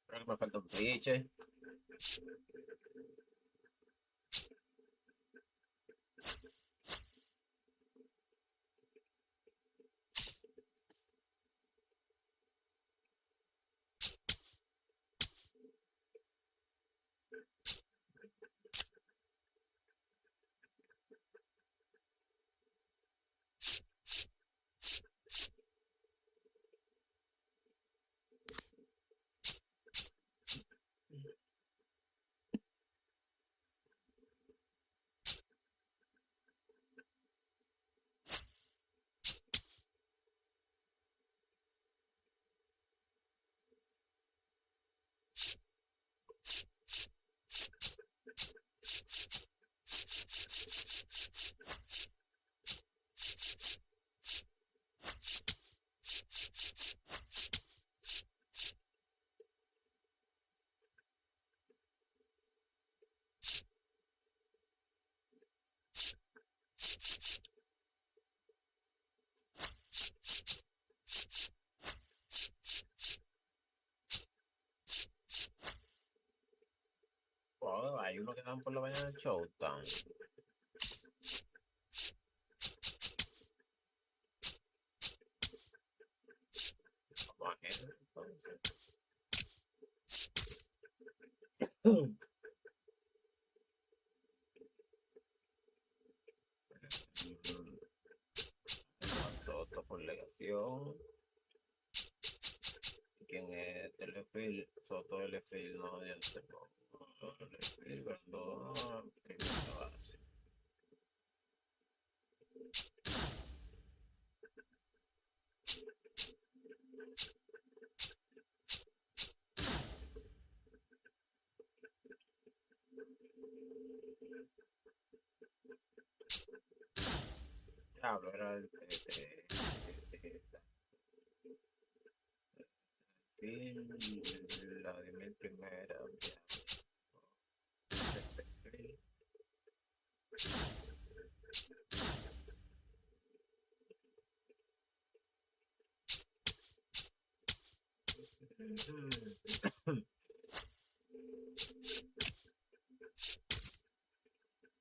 Creo que me falta un piche. Hay uno que dan por la mañana en Showtime. Vamos a ver, entonces. Soto por legación. ¿Quién es Telefil? Soto Telefil, no, ya te pongo. Telefil, perdón. Primera base. Diablo, era el la de mi primera.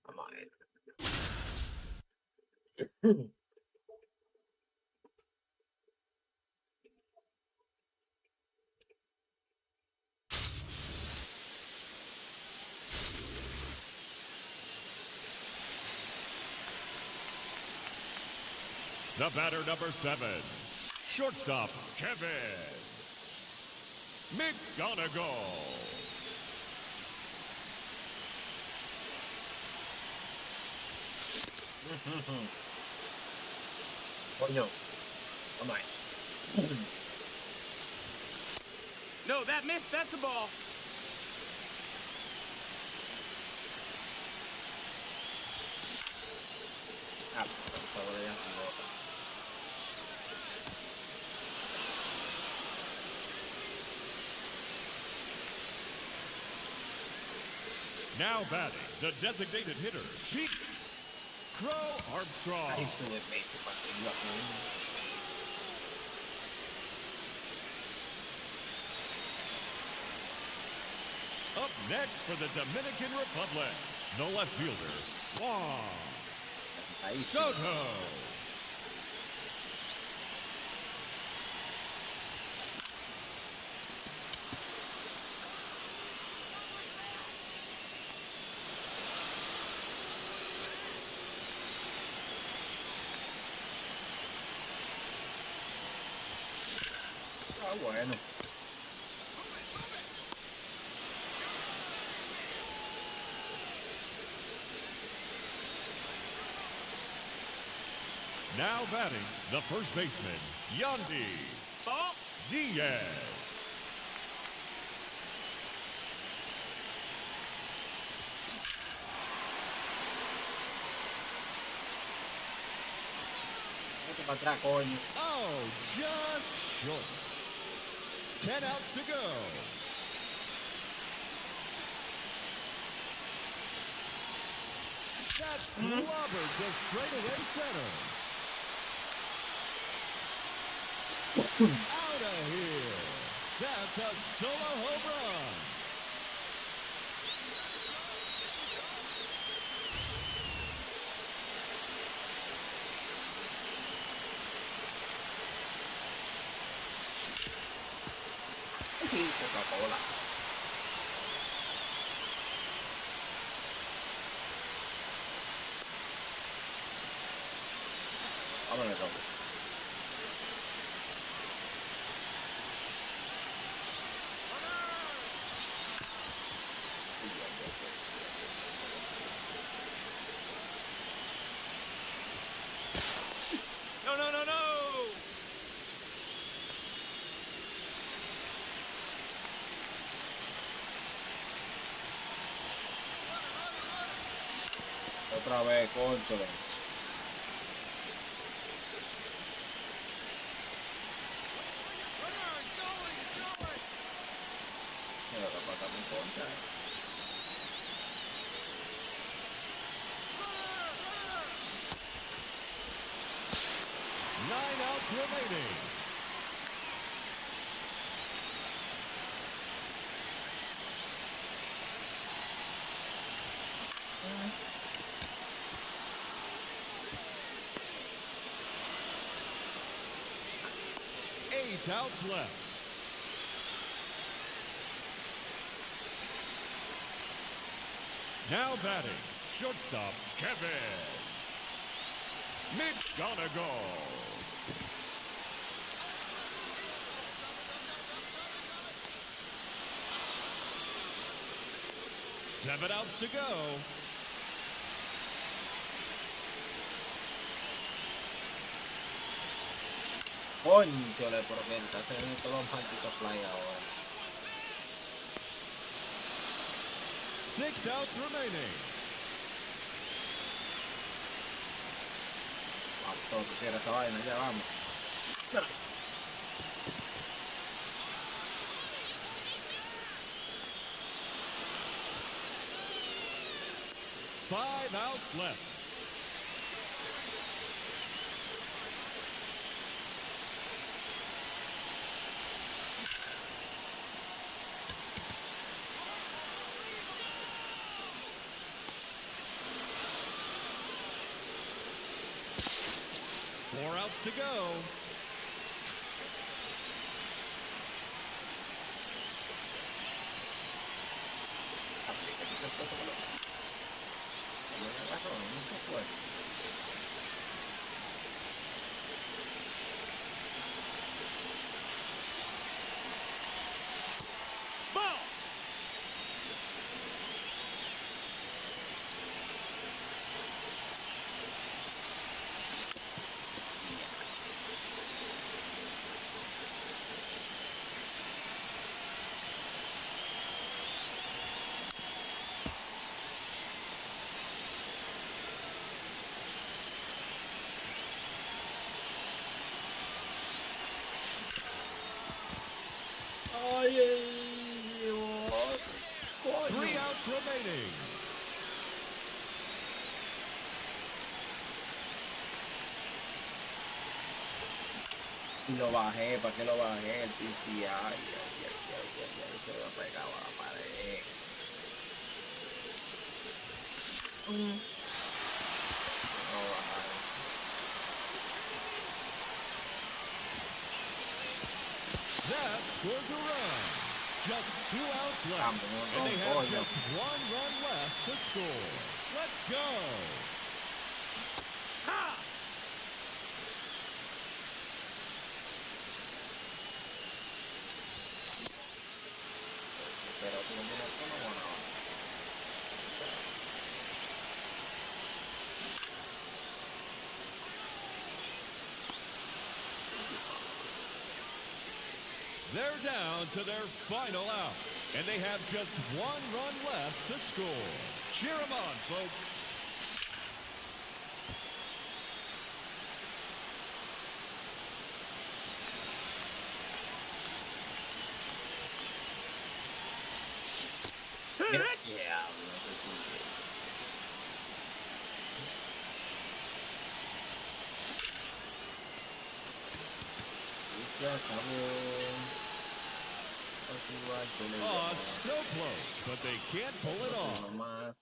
Vamos a ver. The batter number 7, shortstop Kevin McGonigal. Coño. Vamos a ver. No, that missed. That's a ball. Ah, por favor, ya se bota. Now batting, the designated hitter, Chief Crow Armstrong. Ahí sube pecho para que iba con Up next for the Dominican Republic, the left fielder, Juan ahí. Soto. Ah, bueno. Now batting, the first baseman, Yandy Ball. Diaz. Vete para atrás, coño. Oh, just short. 10 outs to go. That's clobbered to straightaway center. Out of here. That's a solo home run. Coca-Cola. Vámonos, loco. No, no, no, no. Otra vez, concho. Mira, capaz está muy concha. 9 outs remaining. Eight outs left. Now batting, shortstop Kevin McGonigal. 7 outs to go. Cónchale, porque él está haciendo todos los malditos fly ahora. 6 outs remaining. Vamos, todo que quiera esa vaina, ya vamos. 5 outs left. Four outs to go. Ball! Ay, Dios. 3 outs remaining. Y lo bajé, ¿para qué lo bajé? El PCI, se lo pegaba a la pared. No bajar. That scores a run. Just 2 outs left. And they have just 1 run left to score. Let's go. Ha! Pero tú no tienes que no ganaba. They're down to their final out. And they have just 1 run left to score. Cheer them on, folks. Yeah, no sé si... Y se acabó. Oh, so close, but they can't pull it off. Uno más.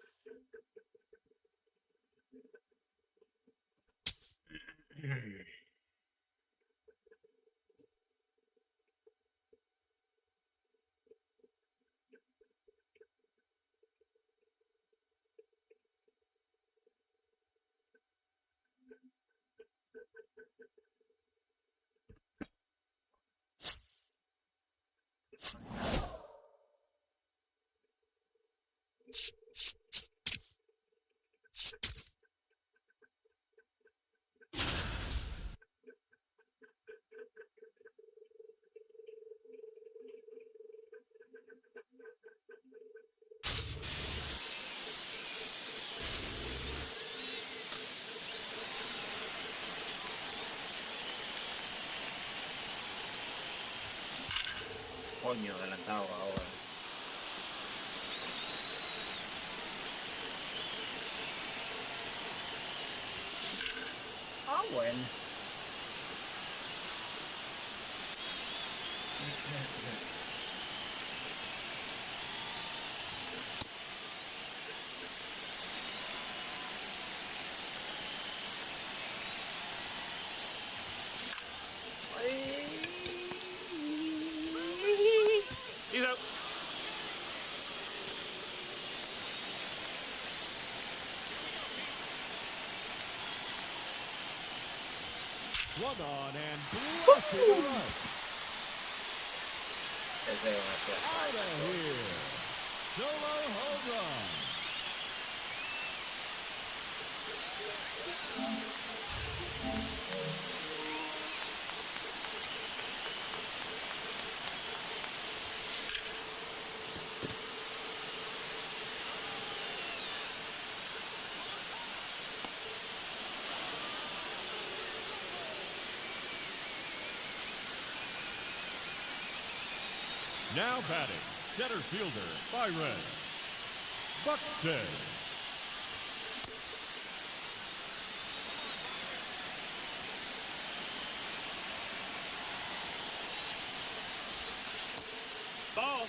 Coño, adelantado ahora. Ah, bueno. Swung on and blasted to right. Out of here. Solo home run. Now batting, center fielder, Byron Buxton. Ball.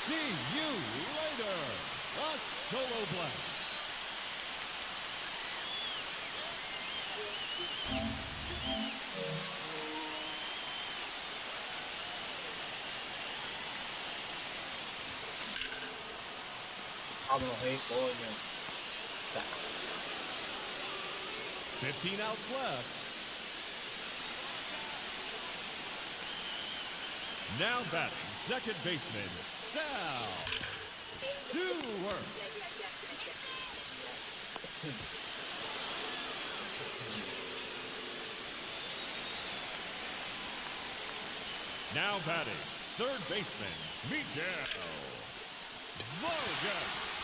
See you later. A solo blast. Vámonos ahí, coño. 15 outs left. Now batting, second baseman, Sal Stewart. Now batting, third baseman, Miguel Vargas.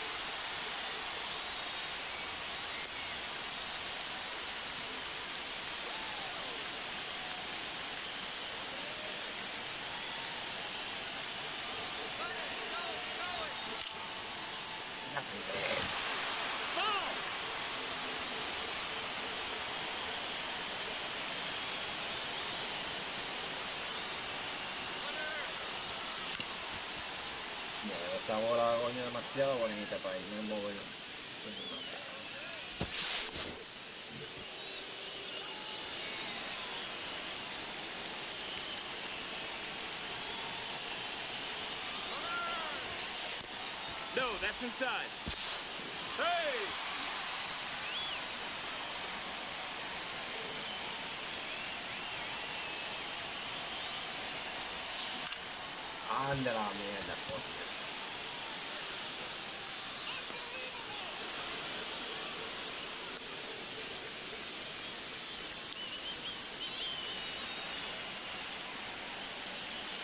Esta bola, coño, demasiado bonita para irme a mover. No, that's inside. Hey! Anda la mierda, coño.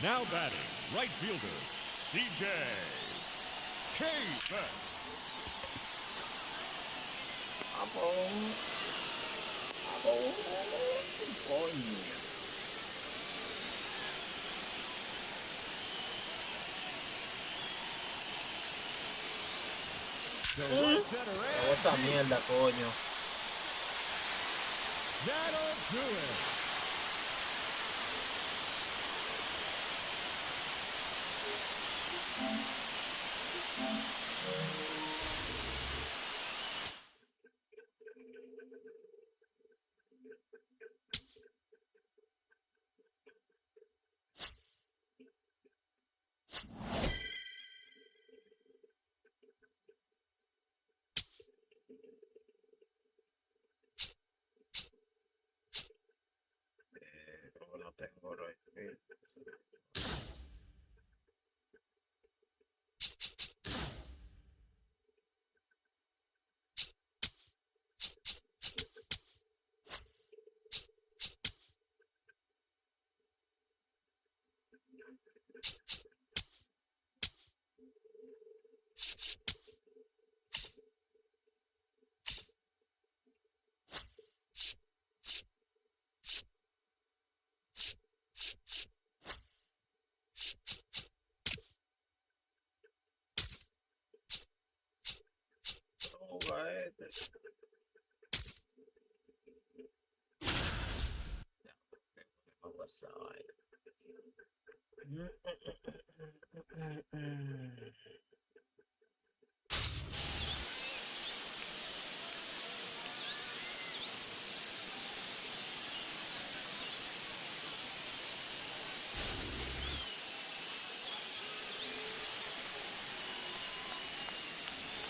Now batting, right fielder, DJ K-Beck. Vamos. Vamos. Coño. The right center and Esta mierda, coño. that'll do it. No tengo right field. Alright. West side.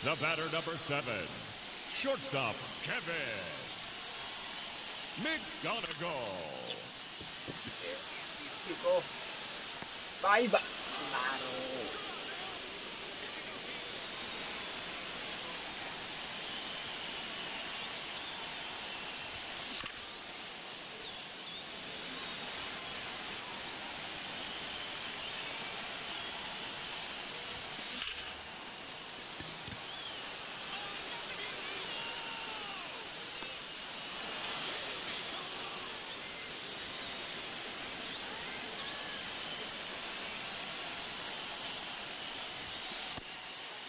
The batter number 7, shortstop Kevin McGonigal. Bye bye. Claro.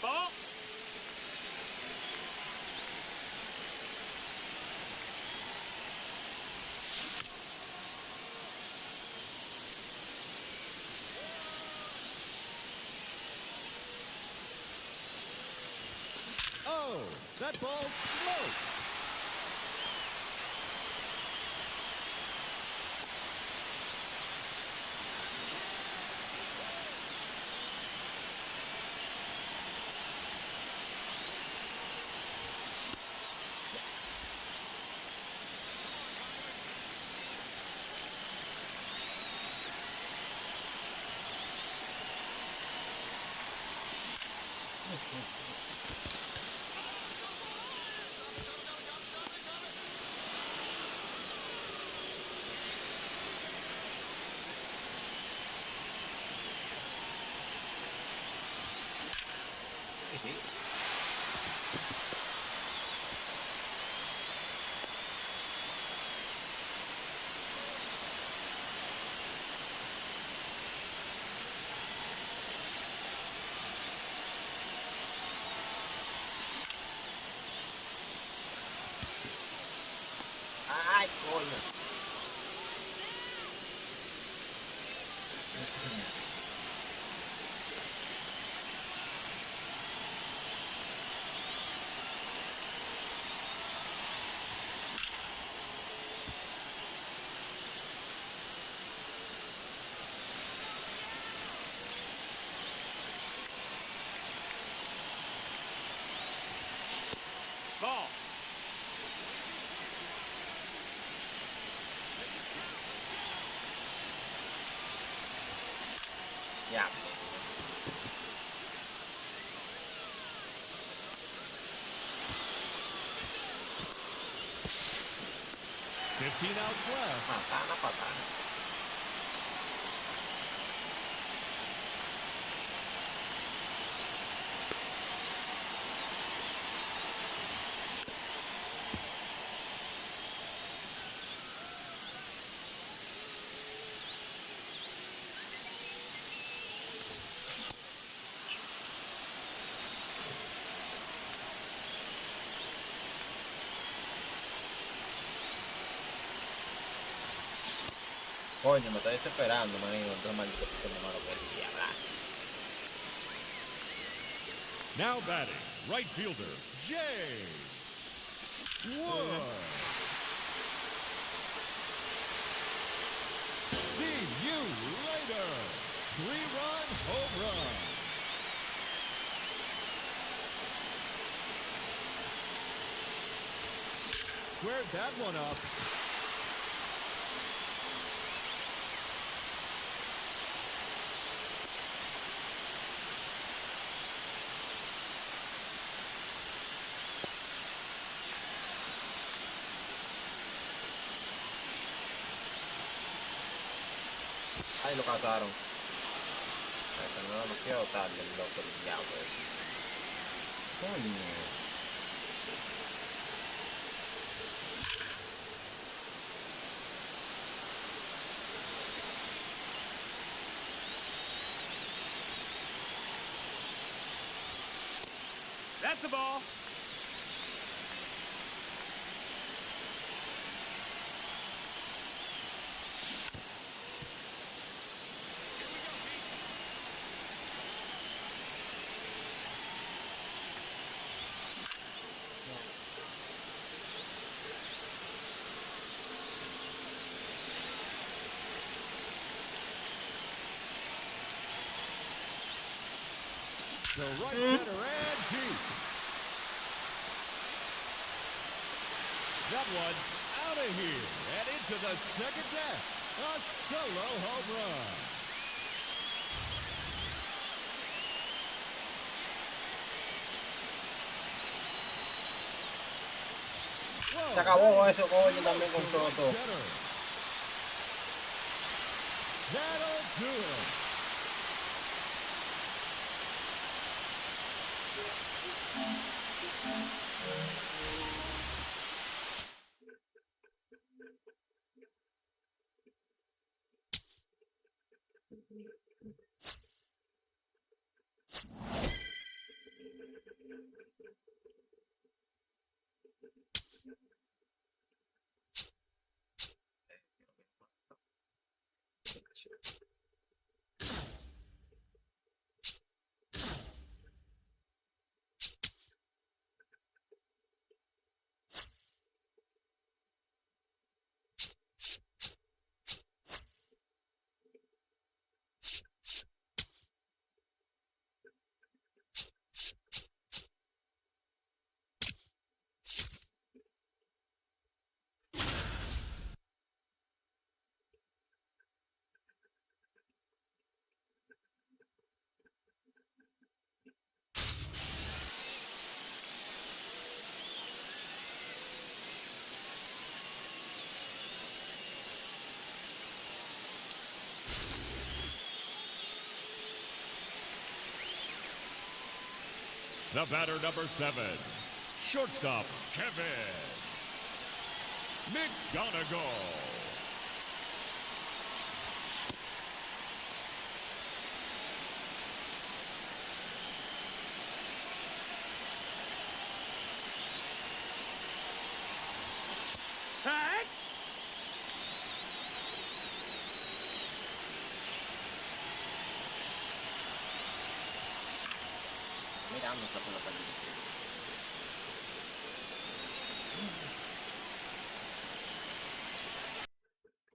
Ball. Oh, that ball smoked. Ay, coño. Ball. Ya. 15 outs left. Patana, patana. Coño, me estoy desesperando, manito. Entonces, maldito, me malo que el diablazo. Now batting, right fielder, Jay Wood. See you later. 3-run home run. Squared that one up. Ay, lo cazaron. Pero no demasiado tarde el loco del diablo. Coño. That's a ball. The right center and deep. That one out of here and into the second deck. A solo home run. Se acabó eso, coño, también con Soto. That'll do it. The batter, number 7, shortstop, Kevin McGonigal. Hey! Mirando esta pelota.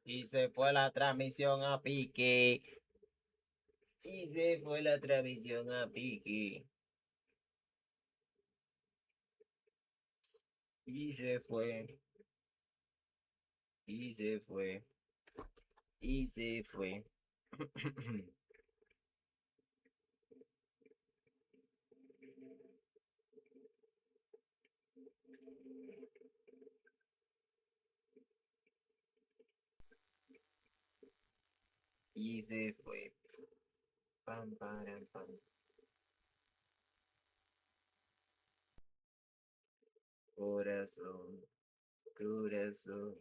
Y se fue la transmisión a pique. Y se fue la transmisión a pique. Y se fue. Y se fue. Y se fue. Y se fue. Pam, param, pam. Corazón, corazón.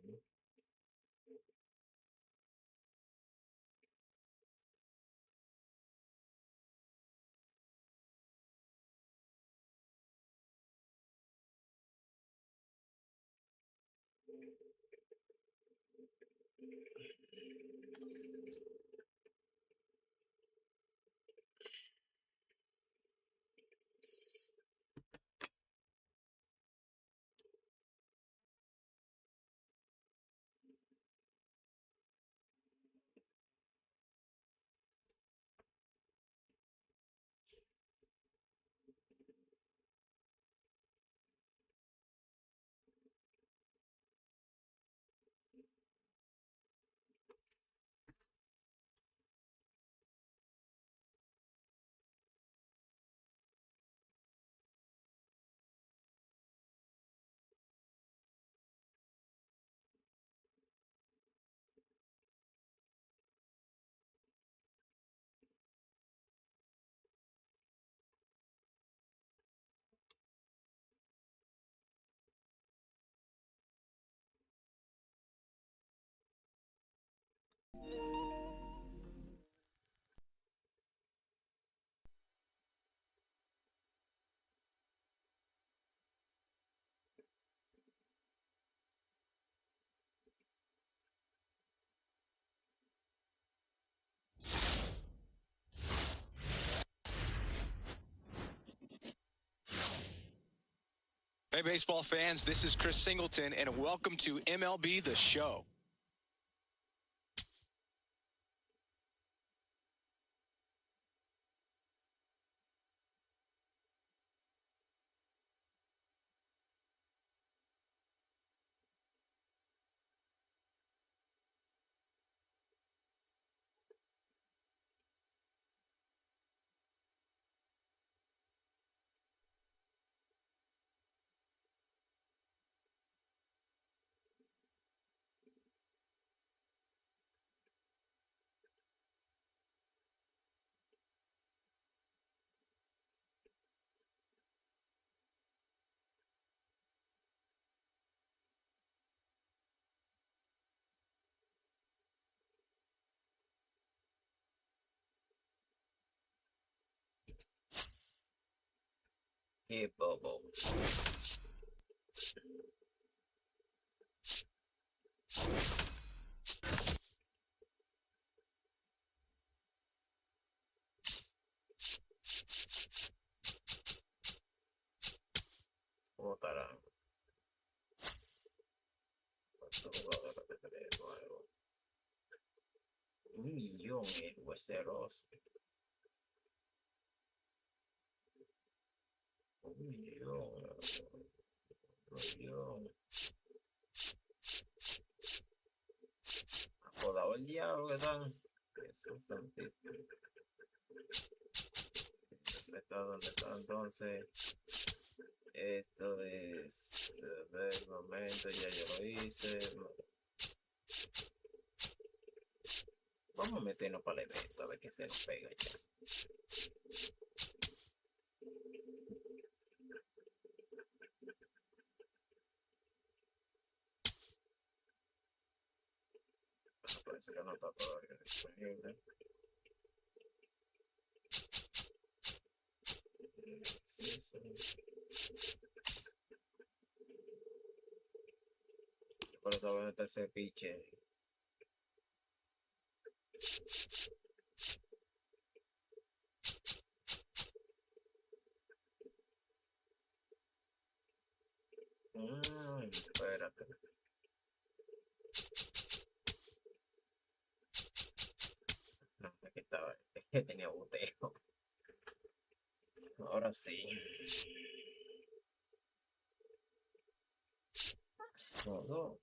Hey, baseball fans, this is Chris Singleton, and welcome to MLB The Show. Qué bobo. ¿Cómo estará? ¿Cuántos jugadores que tenemos nuevo? 1 millón en Westeros. 1 millón. 1 millón. Acordado el diablo que están. Eso es santísimo. ¿Dónde está? ¿Dónde está? Entonces, esto es. El momento, ya yo lo hice. Vamos a meternos para el evento a ver qué se nos pega ya. Parece que no está todavía disponible. Sí, sí. Por eso voy a meter ese piche. Espérate. No, aquí estaba. Es que tenía boteo. Ahora sí. Todo.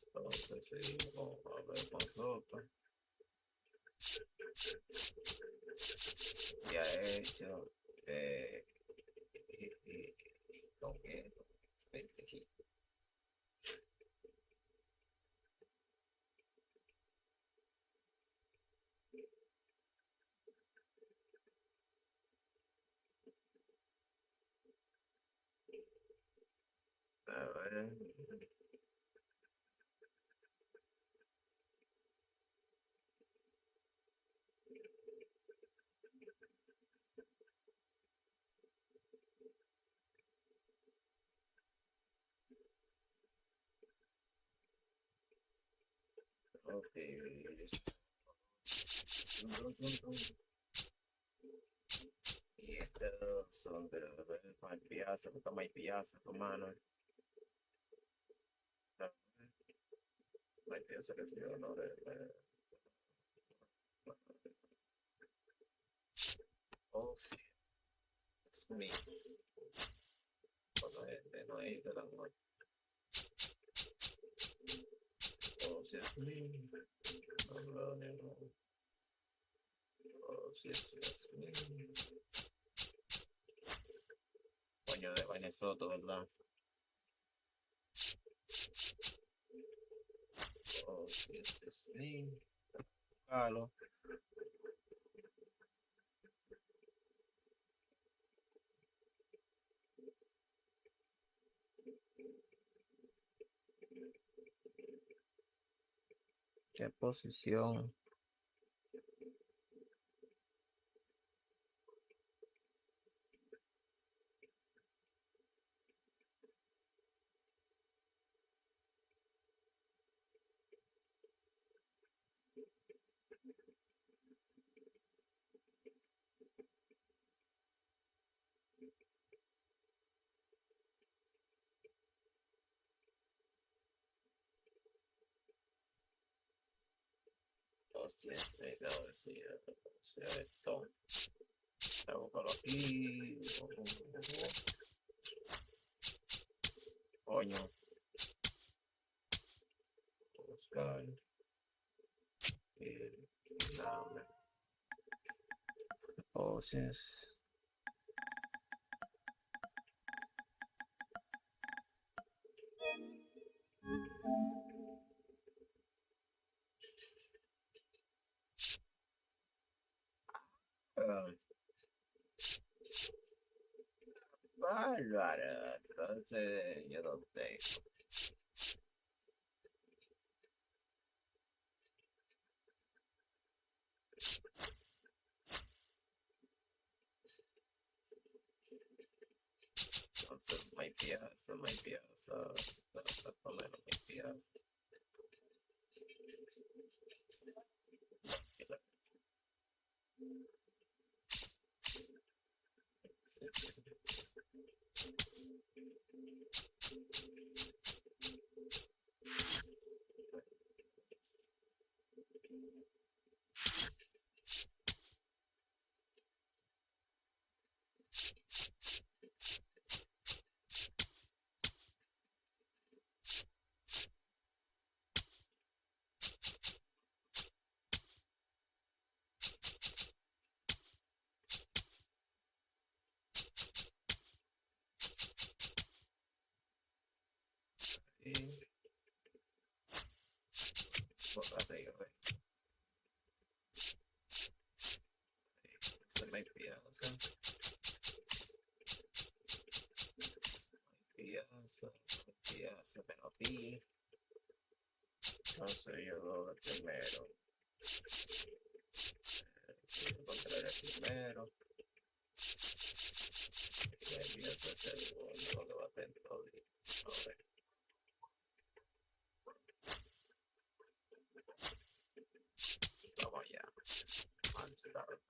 Entonces seguimos a ver nosotros. Ya he hecho. Con esto. 25. A ver. Ok. Y estos son de más piazza, porque más piazza, hermano. Más piazza que yo no oh, sí, es mi. No hay de la muerte. Oh, sí, es mi. No. Oh, sí, es mi. Coño de Vaina Soto, ¿verdad? Oh, sí, es mi. Claro. ¿Qué posición? Hostia, a ver si esto. Voy a aquí. Coño. Buscar. Dame. Voces. Bárbaro. Entonces, yo no tengo. Entonces yo lo primero. Encontraré primero. Y ahí el segundo que va a tener todo. A ver. Vamos allá. I'm start.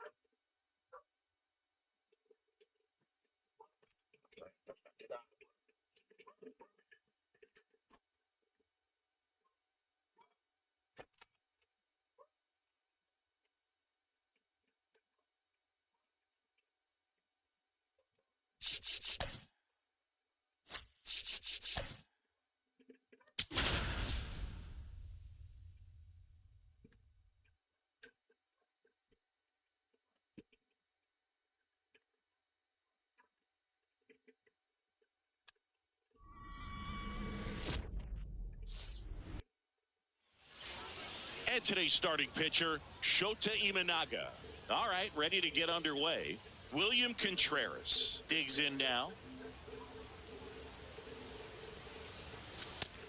And today's starting pitcher, Shota Imanaga. All right, ready to get underway. William Contreras digs in now.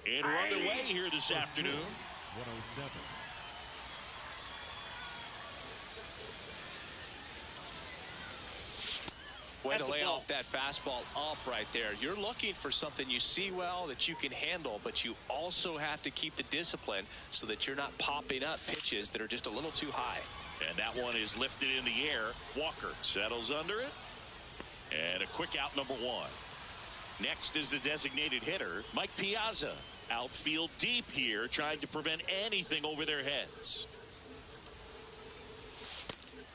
And we're underway here this afternoon. 107. Way to lay off that fastball up right there. You're looking for something you see well that you can handle, but you also have to keep the discipline so that you're not popping up pitches that are just a little too high. And that one is lifted in the air. Walker settles under it. And a quick out, number one. Next is the designated hitter, Mike Piazza. Outfield deep here, trying to prevent anything over their heads.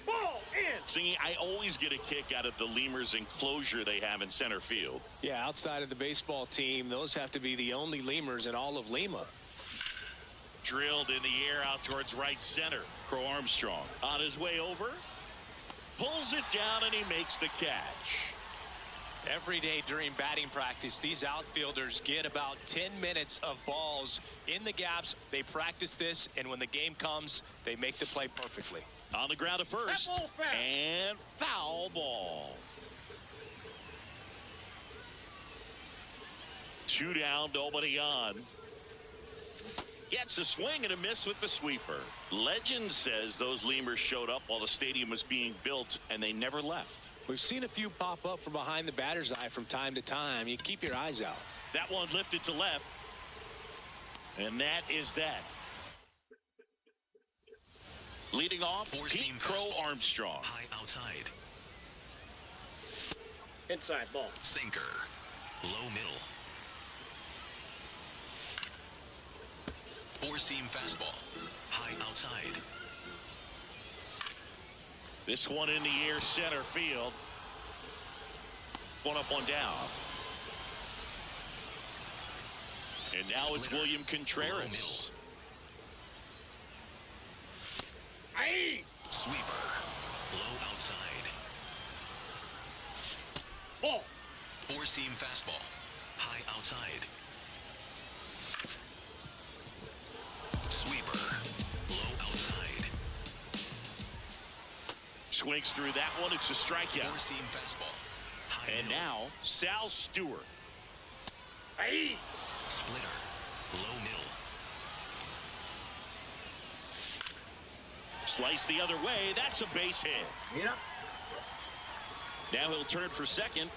Ball in. Singing, I always get a kick out of the lemurs enclosure they have in center field. Yeah, outside of the baseball team, those have to be the only lemurs in all of Lima. Drilled in the air out towards right center. Crow Armstrong on his way over. Pulls it down and he makes the catch. Every day during batting practice, these outfielders get about 10 minutes of balls in the gaps. They practice this, and when the game comes, they make the play perfectly. On the ground at first. And foul ball. 2 down, nobody on. Gets a swing and a miss with the sweeper. Legend says those lemurs showed up while the stadium was being built, and they never left. We've seen a few pop up from behind the batter's eye from time to time. You keep your eyes out. That one lifted to left. And that is that. Leading off, Pete Crow Armstrong. High outside. Inside ball. Sinker. Low middle. Four-seam fastball. High outside. This one in the air, center field. One up, one down. And now it's William Contreras. Aye. Sweeper. Low outside. Ball. Four-seam fastball. High outside. Sweeper. Low outside. Swings through that one. It's a strikeout. Four-seam fastball. High And middle. now, Sal Stewart. Aye. Splitter. Low middle. Slice the other way. That's a base hit. Mira. Now he'll turn for second.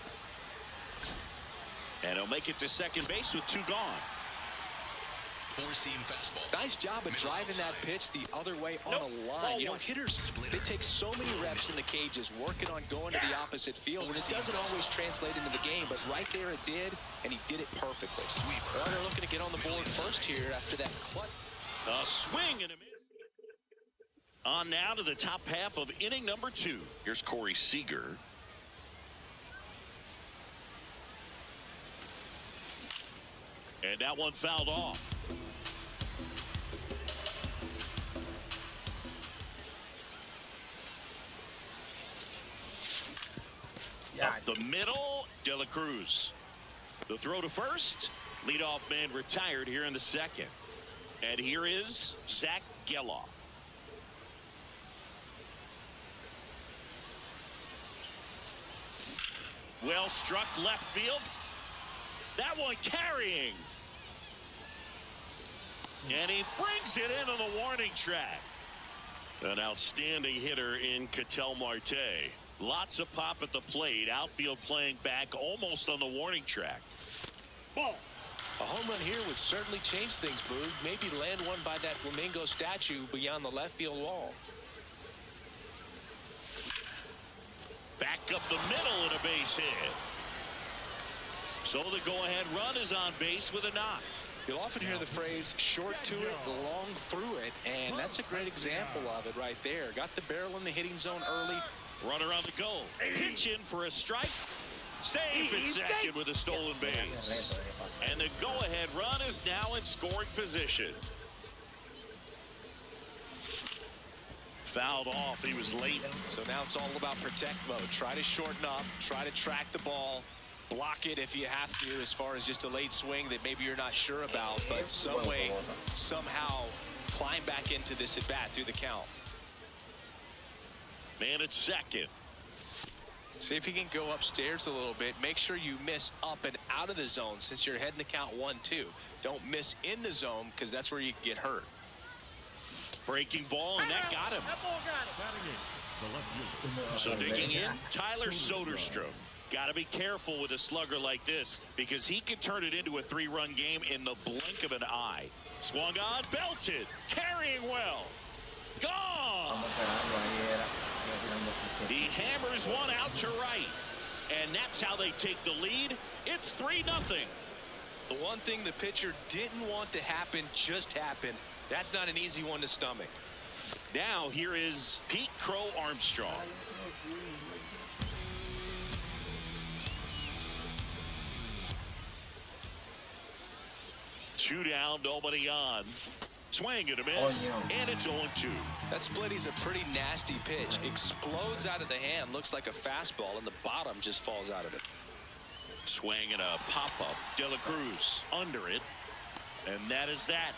And he'll make it to second base with 2 gone. Four-seam fastball. Nice job of driving that pitch the other way on a line. You know, hitters, they take so many reps in the cages working on going to the opposite field, and it doesn't always translate into the game, but right there it did, and he did it perfectly. Well, they're looking to get on the board first here after that clutch. A swing and a miss. On now to the top half of inning number 2. Here's Corey Seager. And that one fouled off. Up the middle, De La Cruz. The throw to first. Leadoff man retired here in the second. And here is Zach Geloff. Well struck left field. That one carrying. And he brings it into the warning track. An outstanding hitter in Ketel Marte. Lots of pop at the plate. Outfield playing back almost on the warning track. Ball. A home run here would certainly change things, Boog. Maybe land one by that flamingo statue beyond the left field wall. Back up the middle and a base hit. So the go-ahead run is on base with a knock. You'll often hear the phrase short to it, long through it, and that's a great example of it right there. Got the barrel in the hitting zone early. Runner on the go. Pitch in for a strike. Safe at second with a stolen base. And the go-ahead run is now in scoring position. Fouled off. He was late. So now it's all about protect mode. Try to shorten up. Try to track the ball. Block it if you have to, as far as just a late swing that maybe you're not sure about, but some way, somehow climb back into this at bat through the count. Man at second. See if you can go upstairs a little bit. Make sure you miss up and out of the zone since you're heading the count 1-2. Don't miss in the zone because that's where you can get hurt. Breaking ball, and that got him. That ball got him. So digging in, Tyler Soderstrom. Got to be careful with a slugger like this because he can turn it into a 3-run game in the blink of an eye. Swung on, belted, carrying well. Gone! He hammers one out to right. And that's how they take the lead. It's 3-0. The one thing the pitcher didn't want to happen just happened. That's not an easy one to stomach. Now here is Pete Crow Armstrong. Two down, nobody on. Swing and a miss, and it's 0-2. That splitty's a pretty nasty pitch. Explodes out of the hand, looks like a fastball, and the bottom just falls out of it. Swing and a pop-up. De La Cruz under it, and that is that.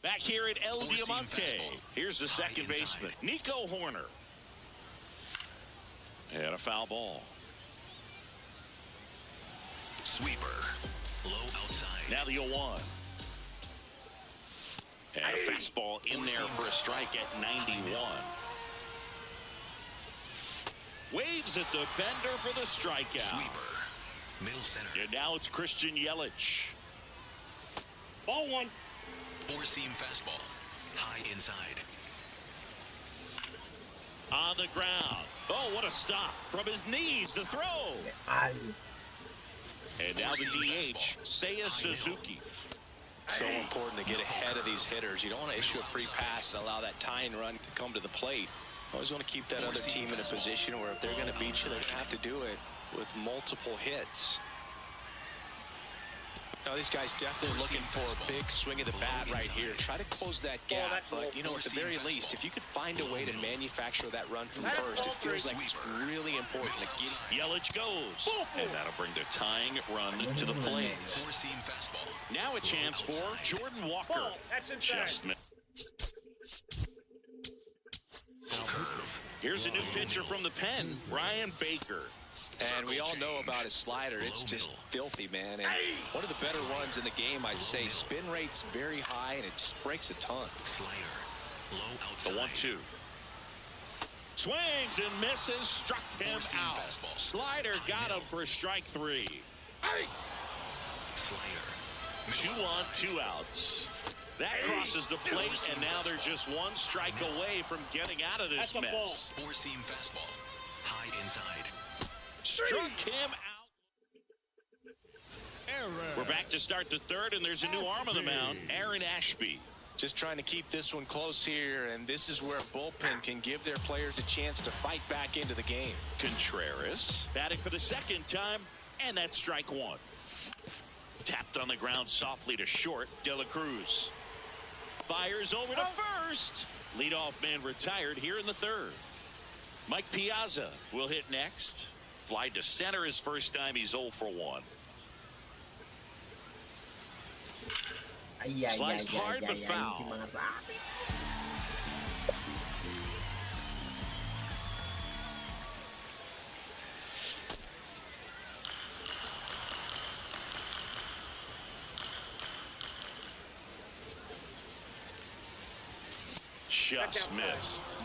Back here at El Diamante. Here's the second baseman, Nico Horner. And a foul ball. Sweeper. Low outside. Now the 0-1. And a fastball in there for a strike at 91. Waves at the bender for the strikeout. Sweeper. Middle center. And now it's Christian Yelich. Ball 1. Four-seam fastball. High inside. On the ground. Oh, what a stop. From his knees, the throw. And now the DH, Seiya Suzuki. So important to get ahead of these hitters. You don't want to issue a free pass and allow that tying run to come to the plate. Always want to keep that other team in a position where if they're going to beat you, they're going to have to do it with multiple hits. Now, these guys definitely looking for a big swing of the bat right here. Try to close that gap, but, you know, at the very least, if you could find a way to manufacture that run from first, it feels like it's really important to get. Yelich goes, and that'll bring the tying run to the plate. Four-seam fastball. Now a chance for Jordan Walker. That's inside. Just here's a new pitcher from the pen, Brian Baker. And we all know about his slider. It's just filthy, man. And one of the better ones in the game, I'd say. Spin rate's very high, and it just breaks a ton. Slider. Low The outside. 1-2. Swings and misses, struck him out. Fastball. Slider got him for strike 3. Slider. 2 on, 2 outs. That crosses the plate, and now they're just 1 strike away from getting out of this mess. 4-seam fastball. High inside. Struck him out. We're back to start the 3rd, and there's a new arm on the mound, Aaron Ashby. Just trying to keep this one close here, and this is where a bullpen can give their players a chance to fight back into the game. Contreras batting for the 2nd time, and that's strike 1. Tapped on the ground softly to short. De La Cruz fires over to first. Leadoff man retired here in the 3rd. Mike Piazza will hit next. Fly to center his first time. He's 0 for 1. Sliced hard but foul. Just missed.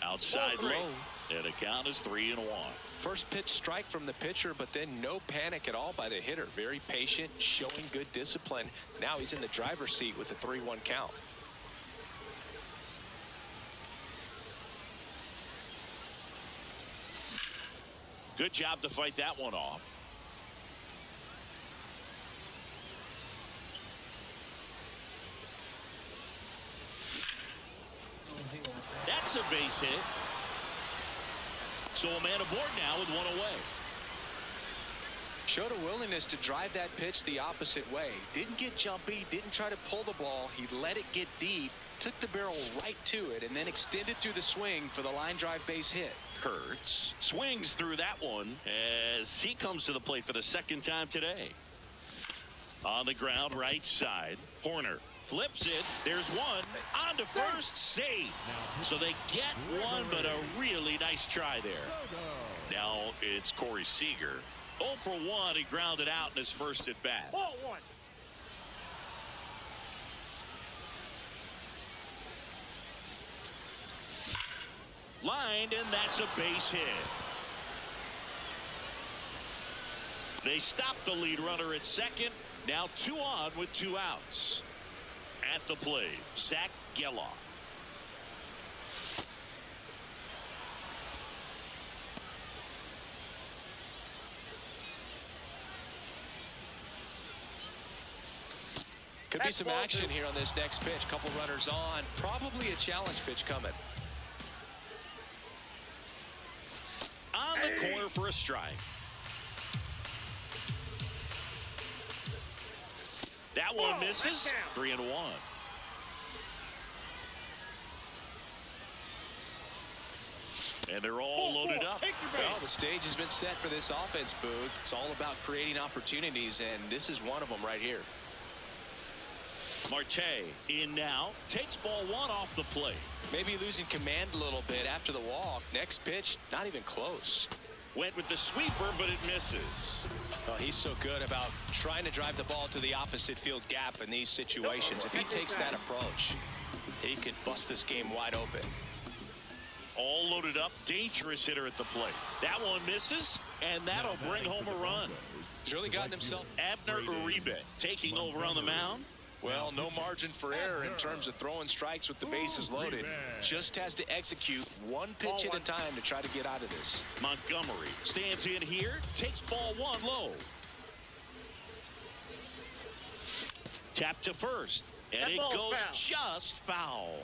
Outside low, and the count is 3-1. First pitch strike from the pitcher, but then no panic at all by the hitter. Very patient, showing good discipline. Now he's in the driver's seat with a 3-1 count. Good job to fight that one off. That's a base hit. So a man aboard now with 1 away. Showed a willingness to drive that pitch the opposite way. Didn't get jumpy, didn't try to pull the ball. He let it get deep, took the barrel right to it, and then extended through the swing for the line drive base hit. Kurtz swings through that one as he comes to the plate for the 2nd time today. On the ground, right side. Horner flips it. There's one. On to first. Save. So they get one, but a really nice try there. Now it's Corey Seager. 0 for 1. He grounded out in his first at bat. Ball 1. Lined, and that's a base hit. They stop the lead runner at 2nd. Now 2 on with 2 outs. At the plate, Zach Geloff. Could be some action here on this next pitch. Couple runners on. Probably a challenge pitch coming. On the corner for a strike. That one misses. 3-1. And they're all loaded up. Well, the stage has been set for this offense, Boog. It's all about creating opportunities, and this is one of them right here. Marte in now. Takes ball 1 off the plate. Maybe losing command a little bit after the walk. Next pitch, not even close. Went with the sweeper, but it misses. Oh, he's so good about trying to drive the ball to the opposite field gap in these situations. If he takes that approach, he could bust this game wide open. All loaded up. Dangerous hitter at the plate. That one misses, and that'll bring home a run. He's really gotten himself. Abner Uribe taking over on the mound. Well, no margin for error in terms of throwing strikes with the bases loaded. Just has to execute one pitch at a time to try to get out of this. Montgomery stands in here, takes ball 1 low. Tap to first, and it goes foul. Just foul.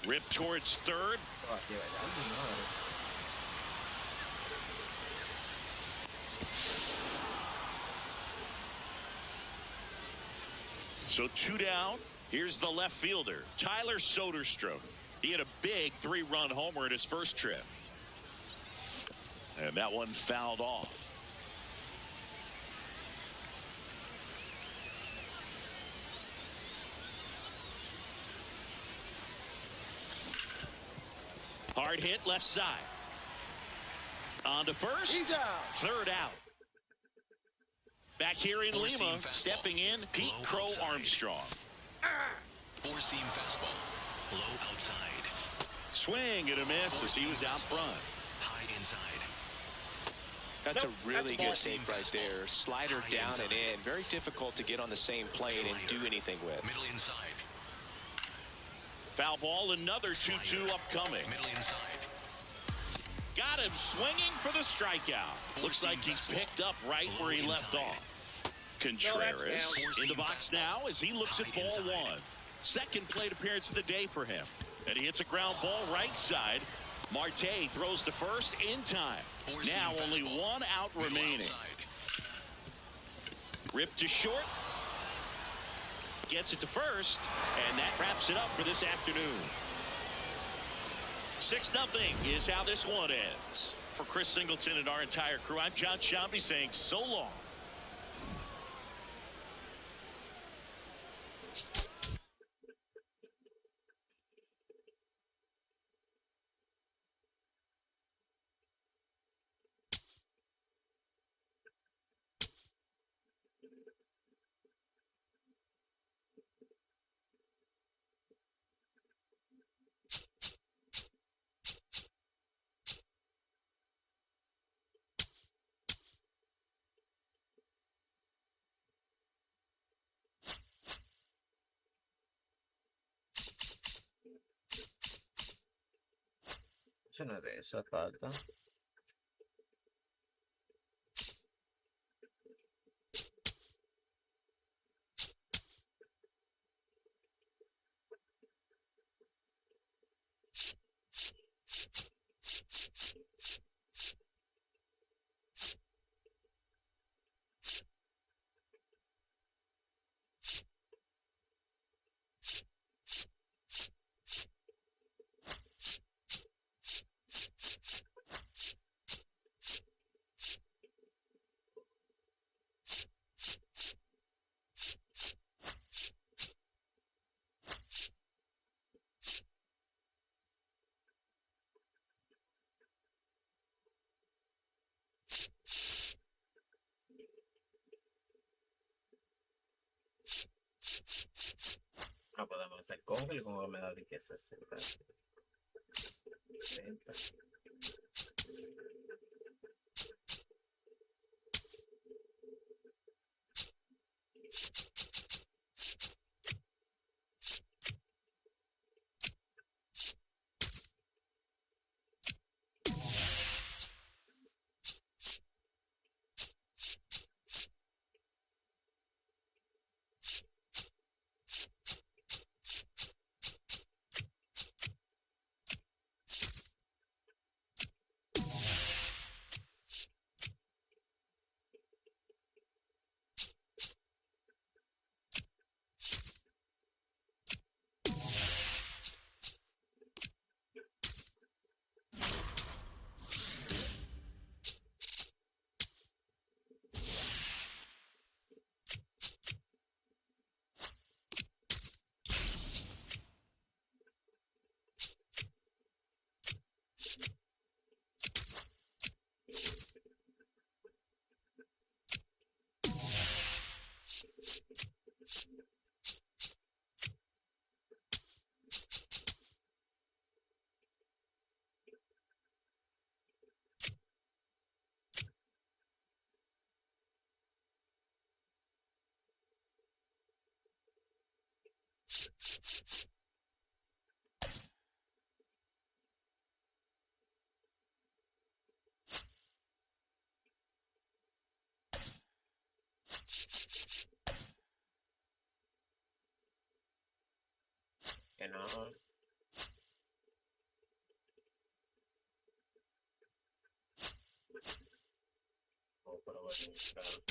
Rip towards third. So 2 down. Here's the left fielder, Tyler Soderstrom. He had a big 3-run homer in his first trip. And that one fouled off. Hard hit left side. On to first. He's out. Third out. Back here in Lima, stepping in, Pete Crow Armstrong. Four-seam fastball. Low outside. Swing and a miss as he was out front. High inside. That's a really good take right there. Slider down and in. Very difficult to get on the same plane and do anything with. Middle inside. Foul ball, another 2-2 upcoming. Middle inside. Got him swinging for the strikeout. Looks like he's picked up right where he left off. Contreras in the box now as he looks at ball one. Second plate appearance of the day for him. And he hits a ground ball right side. Marte throws to first in time. Now only one out remaining. Ripped to short. Gets it to first. And that wraps it up for this afternoon. 6-0 is how this one ends. For Chris Singleton and our entire crew, I'm John Shambi saying so long. Ce n'è adesso, aspetta. No podemos hacer congel como me da de que 60. 60. Que no. Oh, pero bueno, claro.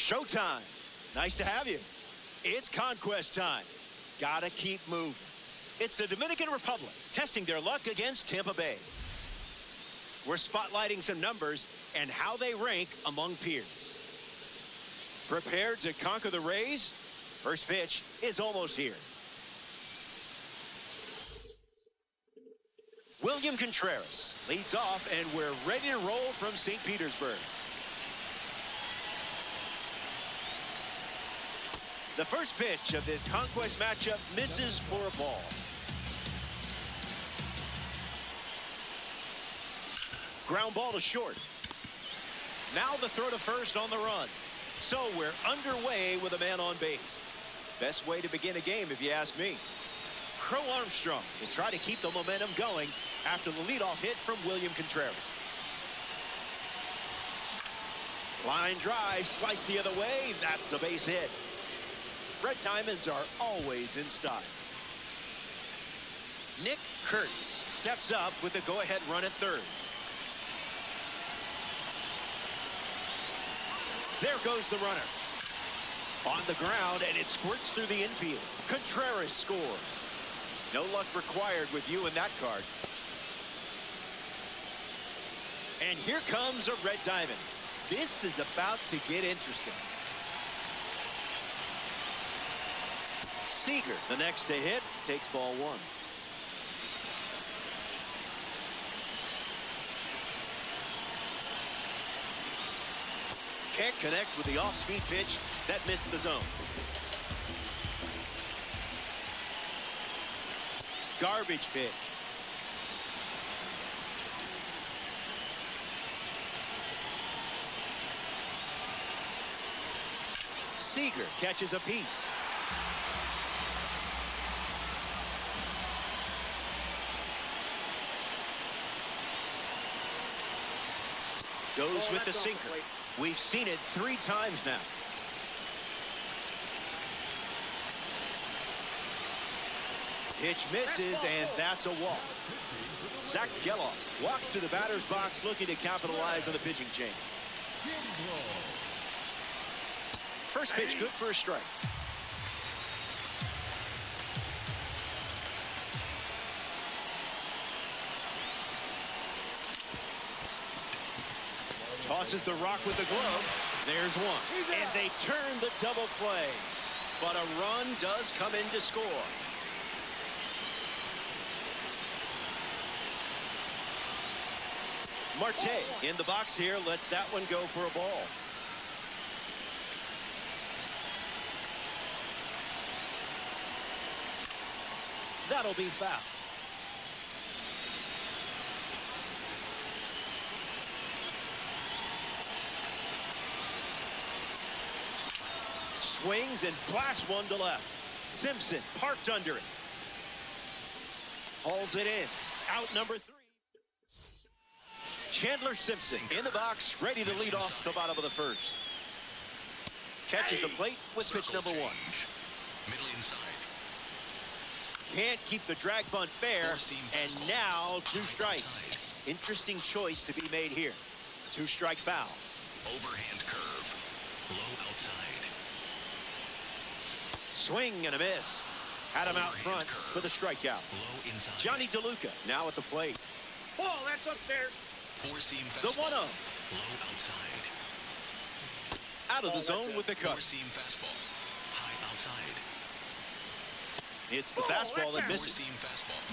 Showtime. Nice to have you. It's conquest time. Gotta keep moving. It's the Dominican Republic testing their luck against Tampa Bay. We're spotlighting some numbers and how they rank among peers. Prepared to conquer the Rays? First pitch is almost here. William Contreras leads off, and we're ready to roll from St. Petersburg. The first pitch of this conquest matchup misses for a ball. Ground ball to short. Now the throw to first on the run. So we're underway with a man on base. Best way to begin a game, if you ask me. Crow Armstrong will try to keep the momentum going after the leadoff hit from William Contreras. Line drive, sliced the other way. That's a base hit. Red Diamonds are always in style. Nick Kurtz steps up with the go-ahead run at third. There goes the runner. On the ground, and it squirts through the infield. Contreras scores. No luck required with you in that card. And here comes a Red Diamond. This is about to get interesting. Seager, the next to hit, takes ball one. Can't connect with the off-speed pitch that missed the zone. Garbage pitch. Seager catches a piece. Goes with the sinker. We've seen it 3 times now. Pitch misses, and that's a walk. Zach Geloff walks to the batter's box looking to capitalize on the pitching change. First pitch good for a strike. Tosses the rock with the glove. There's one. And they turn the double play. But a run does come in to score. Marte in the box here lets that one go for a ball. That'll be foul. Swings and blasts one to left. Simpson parked under it. Hauls it in. Out number 3. Chandler Simpson in the box, ready to lead off the bottom of the first. Catches the plate with pitch number 1. Middle inside. Can't keep the drag bunt fair, and now 2 strikes. Interesting choice to be made here. 2-strike foul. Overhand curve. Low outside. Swing and a miss. Had him out front for the strikeout. Low inside. Johnny DeLuca now at the plate. Ball, that's up there. Four-seam The fastball. 1-0. Low outside. Out of the zone with the cut. Four-seam fastball. High outside. It's the fastball that misses. Four-seam fastball.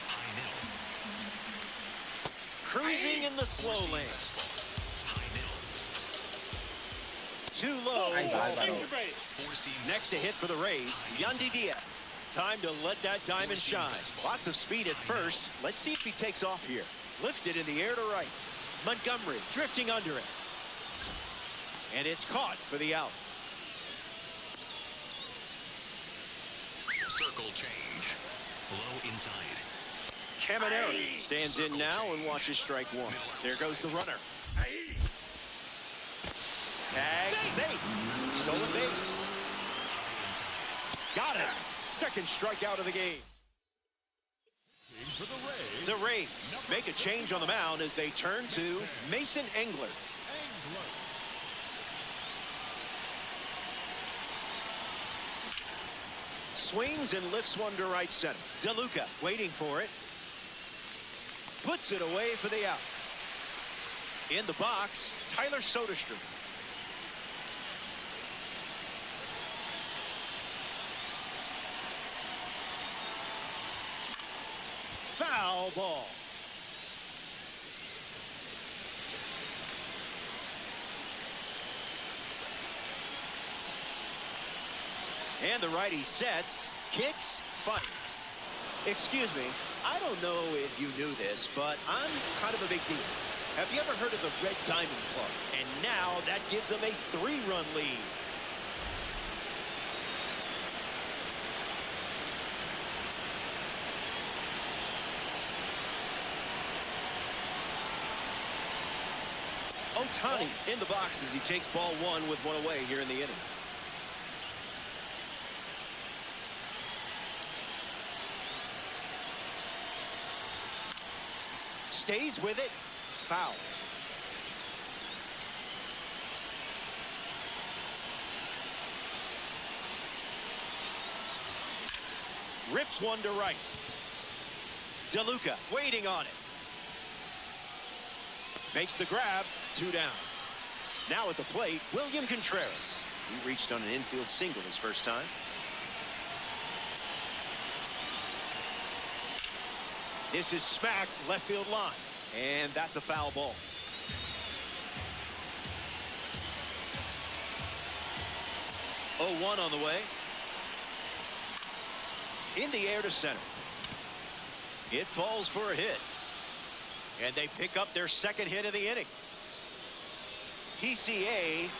High middle. Cruising in the slow Four-seam lane. fastball. High middle. Too low. Incubate. Four-seam Next to hit for the Rays, Yandy Diaz. Time to let that diamond shine. Lots of speed at first. Let's see if he takes off here. Lifted in the air to right. Montgomery drifting under it. And it's caught for the out. Circle change. Low inside. Camineri stands in now and watches strike 1. There goes the runner. Tag safe. Stolen base. Got it. Second strikeout of the game. For the Rays, The Rays make a change on the mound as they turn to Mason Engler. Swings and lifts one to right center. DeLuca waiting for it. Puts it away for the out. In the box, Tyler Soderstrom. Foul ball. And the righty sets, kicks, fires. Excuse me, I don't know if you knew this, but I'm kind of a big deal. Have you ever heard of the Red Diamond Club? And now that gives them a 3-run lead. Ohtani in the box as he takes ball 1 with 1 away here in the inning. Stays with it. Foul. Rips one to right. DeLuca waiting on it. Makes the grab. 2 down. Now at the plate, William Contreras. He reached on an infield single his first time. This is smacked left field line. And that's a foul ball. Oh, 1 on the way. In the air to center. It falls for a hit. And they pick up their second hit of the inning. PCA-ISUP-NOW.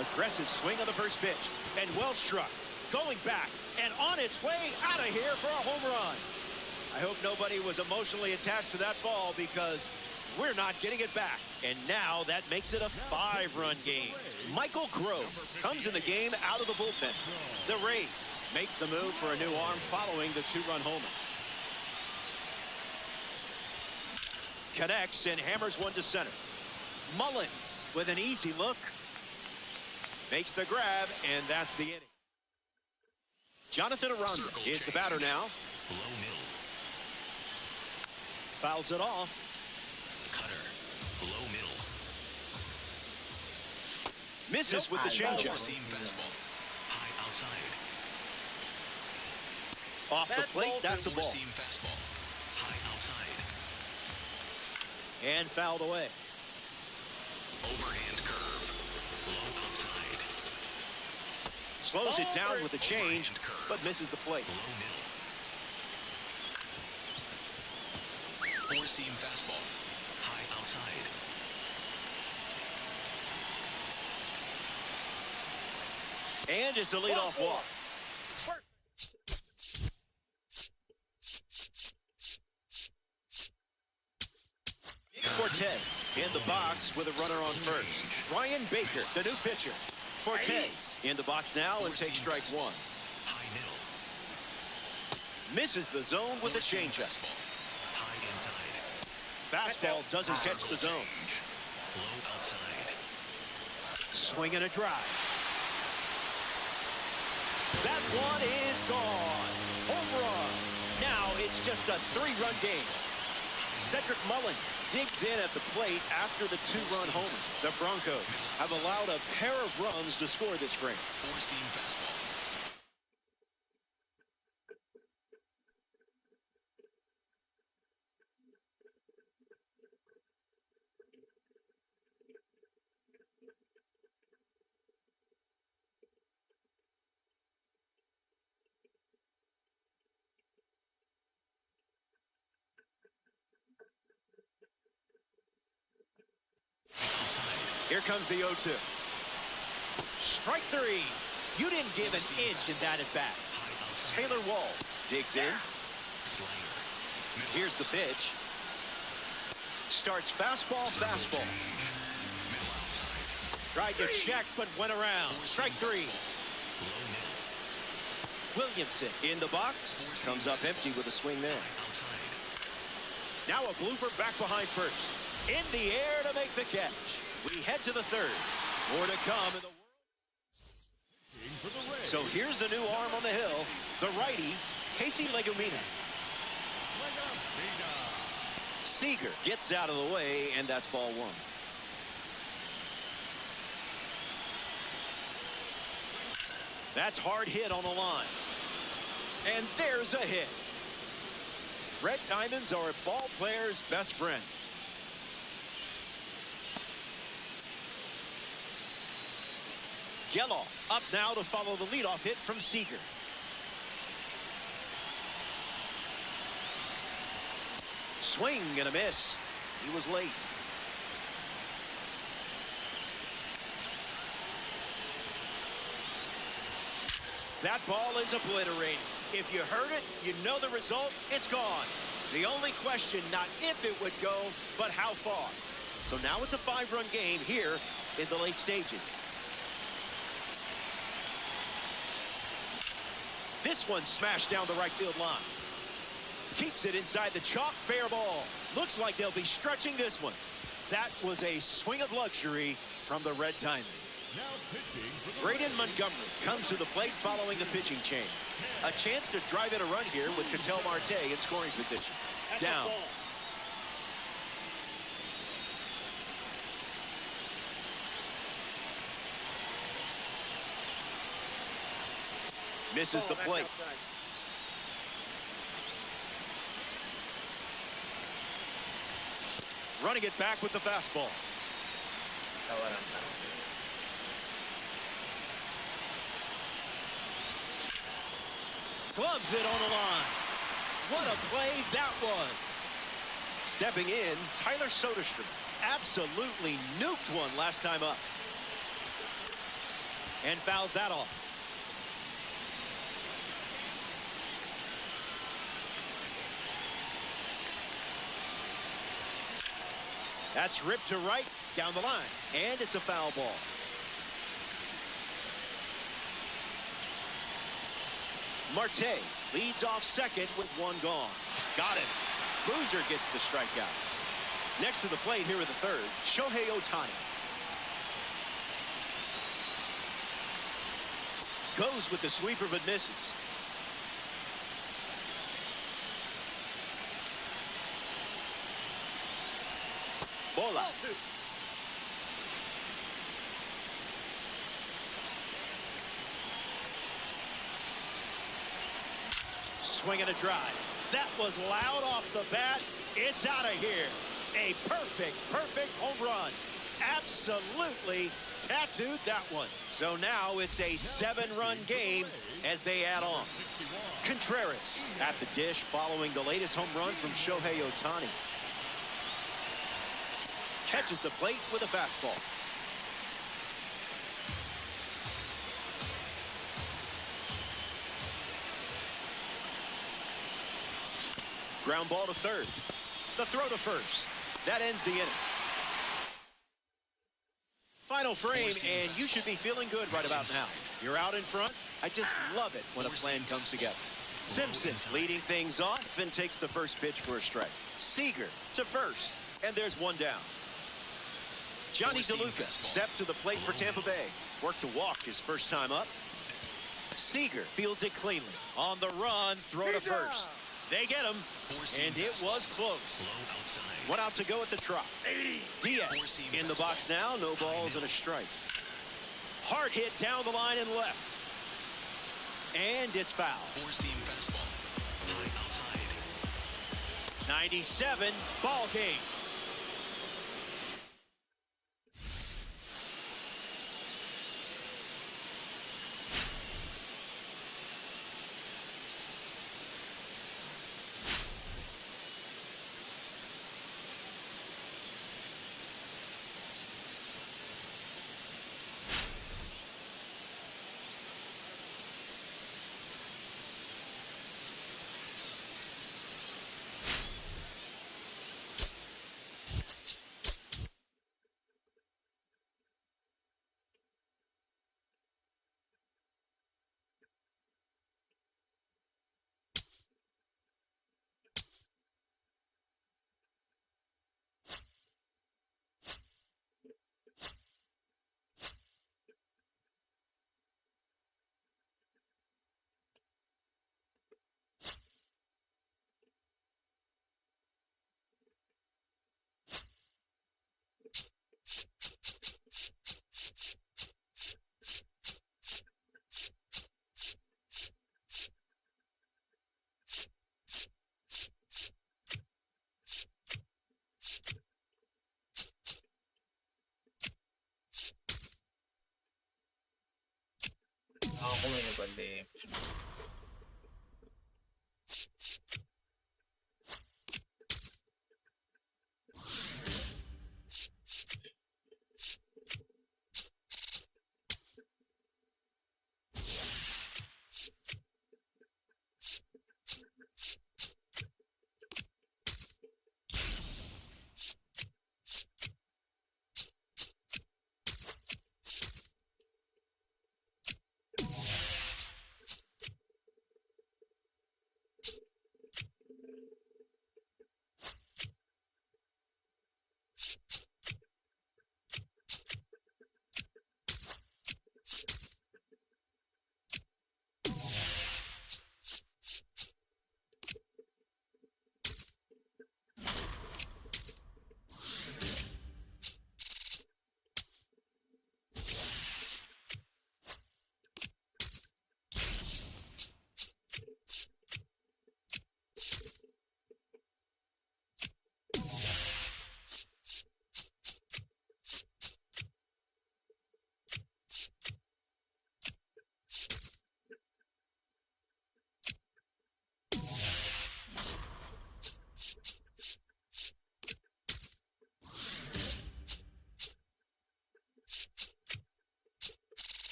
Aggressive swing on the first pitch. And well struck. Going back. And on its way out of here for a home run. I hope nobody was emotionally attached to that ball because we're not getting it back. And now that makes it a 5-run game. Michael Grove comes in the game out of the bullpen. The Rays make the move for a new arm following the 2-run homer. Connects and hammers one to center. Mullins with an easy look. Makes the grab, and that's the inning. Jonathan Aranda is the batter now. Low middle. Fouls it off. Cutter. Low middle. Misses with the changeup. Seam fastball. High outside. Off the plate, that's a ball. Seam fastball. High outside. And fouled away. Overhand curve. Low outside. Slows it down with the change, but misses the plate. Low middle. Four seam fastball. High outside. And it's a leadoff walk. Cortez in the box with a runner on first. Ryan Baker, the new pitcher. Cortez in the box now and takes strike 1. High middle. Misses the zone with a changeup. High inside. Fastball doesn't catch the zone. Low outside. Swing and a drive. That one is gone. Home run. Now it's just a 3-run game. Cedric Mullins digs in at the plate after the 2-run homer. The Broncos have allowed a pair of runs to score this frame. Four seam fastball. Here comes the 0-2. Strike 3. You didn't give an inch in that at bat. Taylor Walls digs in. Here's the pitch. Starts fastball, fastball. Tried to check, but went around. Strike 3. Williamson in the box. Comes up empty with a swing there. Now a blooper back behind first. In the air to make the catch. We head to the third. More to come in the world. So here's the new arm on the hill, the righty, Casey Legumina. Seager gets out of the way, and that's ball one. That's hard hit on the line. And there's a hit. Red diamonds are a ball player's best friend. Geloff up now to follow the leadoff hit from Seager. Swing and a miss. He was late. That ball is obliterated. If you heard it, you know the result. It's gone. The only question, not if it would go, but how far. So now it's a 5-run game here in the late stages. This one smashed down the right field line. Keeps it inside the chalk, fair ball. Looks like they'll be stretching this one. That was a swing of luxury from the Red Diamond. Braden Montgomery comes to the plate following the pitching change. A chance to drive in a run here with Ketel Marte in scoring position. Down. Misses the plate. Running it back with the fastball. Gloves it on the line. What a play that was. Stepping in, Tyler Soderstrom absolutely nuked one last time up. And fouls that off. That's ripped to right, down the line, and it's a foul ball. Marte leads off second with one gone. Got it. Boozer gets the strikeout. Next to the plate here in the third, Shohei Ohtani. Goes with the sweeper but misses. Bola. Swing and a drive. That was loud off the bat. It's out of here. A perfect home run. Absolutely tattooed that one. So now it's a 7-run game as they add on. Contreras at the dish following the latest home run from Shohei Ohtani. Catches the plate with a fastball. Ground ball to third. The throw to first. That ends the inning. Final frame, and you should be feeling good right about now. You're out in front. I just love it when a plan comes together. Simpson leading things off and takes the first pitch for a strike. Seager to first, and there's one down. Johnny DeLuca steps to the plate for Tampa Bay. Worked to walk his first time up. Seager fields it cleanly. On the run, throw to first. They get him, and it was close. One out to go at the trot. Diaz in the box now. No balls and a strike. Hard hit down the line and left. And it's foul. 97, ball game. No, como yo perdí.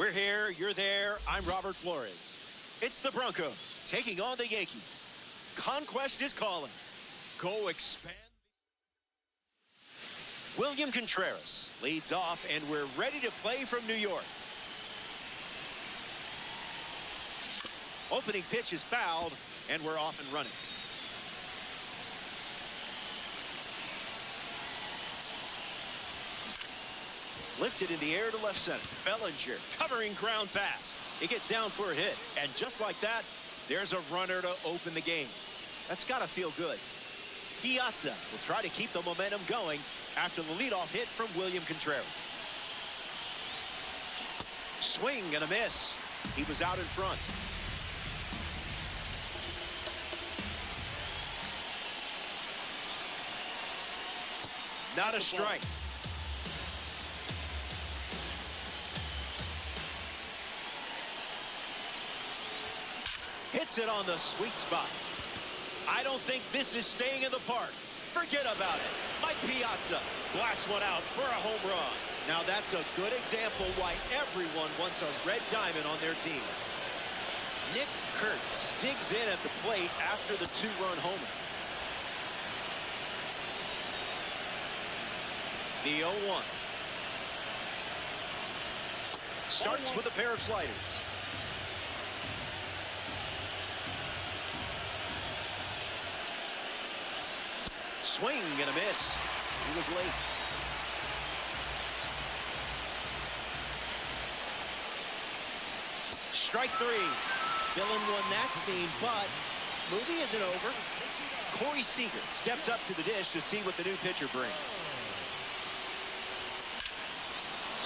We're here, you're there, I'm Robert Flores. It's the Broncos taking on the Yankees. Conquest is calling. Go expand. William Contreras leads off, and we're ready to play from New York. Opening pitch is fouled, and we're off and running. Lifted in the air to left center. Bellinger covering ground fast. It gets down for a hit. And just like that, there's a runner to open the game. That's got to feel good. Piazza will try to keep the momentum going after the leadoff hit from William Contreras. Swing and a miss. He was out in front. Not a strike. Hits it on the sweet spot. I don't think this is staying in the park. Forget about it. Mike Piazza blasts one out for a home run. Now that's a good example why everyone wants a red diamond on their team. Nick Kurtz digs in at the plate after the two-run homer. The 0-1. Starts with a pair of sliders. Swing and a miss. He was late. Strike three. Dillon won that scene, but movie isn't over. Corey Seager steps up to the dish to see what the new pitcher brings.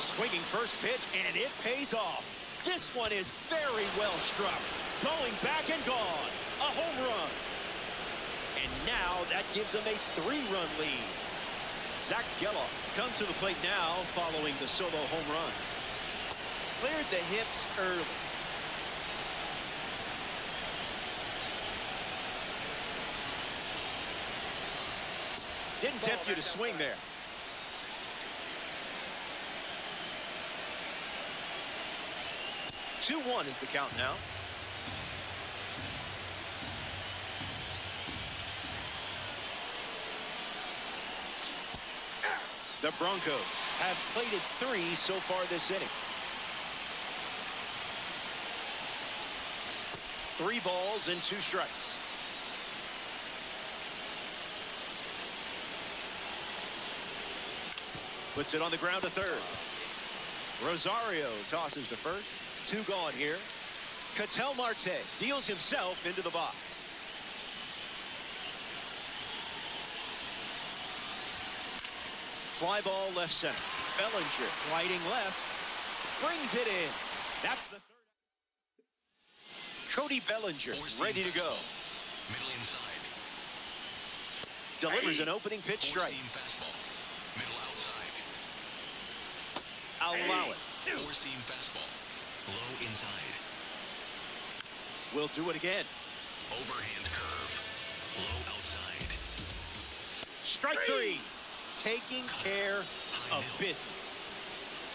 Swinging first pitch, and it pays off. This one is very well struck. Going back and gone. A home run. And now that gives them a 3-run lead. Zach Geloff comes to the plate now following the solo home run. Cleared the hips early. Didn't tempt you to swing there. Two-one is the count now. The Broncos have plated 3 so far this inning. 3 balls and 2 strikes. Puts it on the ground to third. Rosario tosses to first. 2 gone here. Ketel Marte deals himself into the box. Fly ball left center. Bellinger gliding left. Brings it in. That's the third. Cody Bellinger ready to go. Middle inside. Delivers an opening pitch strike. Four-seam fastball. Middle outside. I'll allow it. Four-seam fastball. Low inside. We'll do it again. Overhand curve. Low outside. Strike 3. Taking care of business.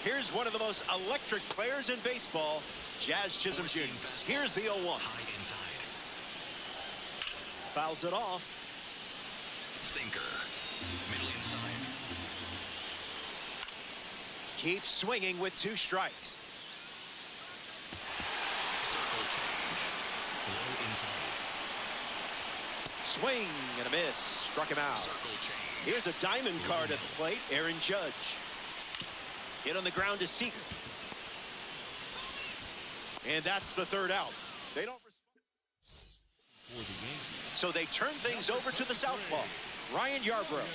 Here's one of the most electric players in baseball, Jazz Chisholm Jr. Here's the 0-1. High inside. Fouls it off. Sinker. Middle inside. Keeps swinging with 2 strikes. Circle change. Low inside. Swing and a miss. Struck him out. Circle change. Here's a diamond card at the plate. Aaron Judge. Hit on the ground to Seager. And that's the 3rd out. They don't respond. So they turn things over to the southpaw, Ryan Yarbrough.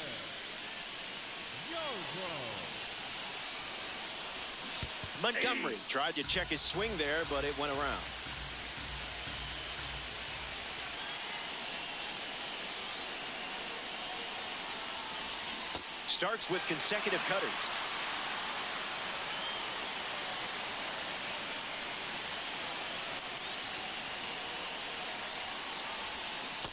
Montgomery tried to check his swing there, but it went around. Starts with consecutive cutters.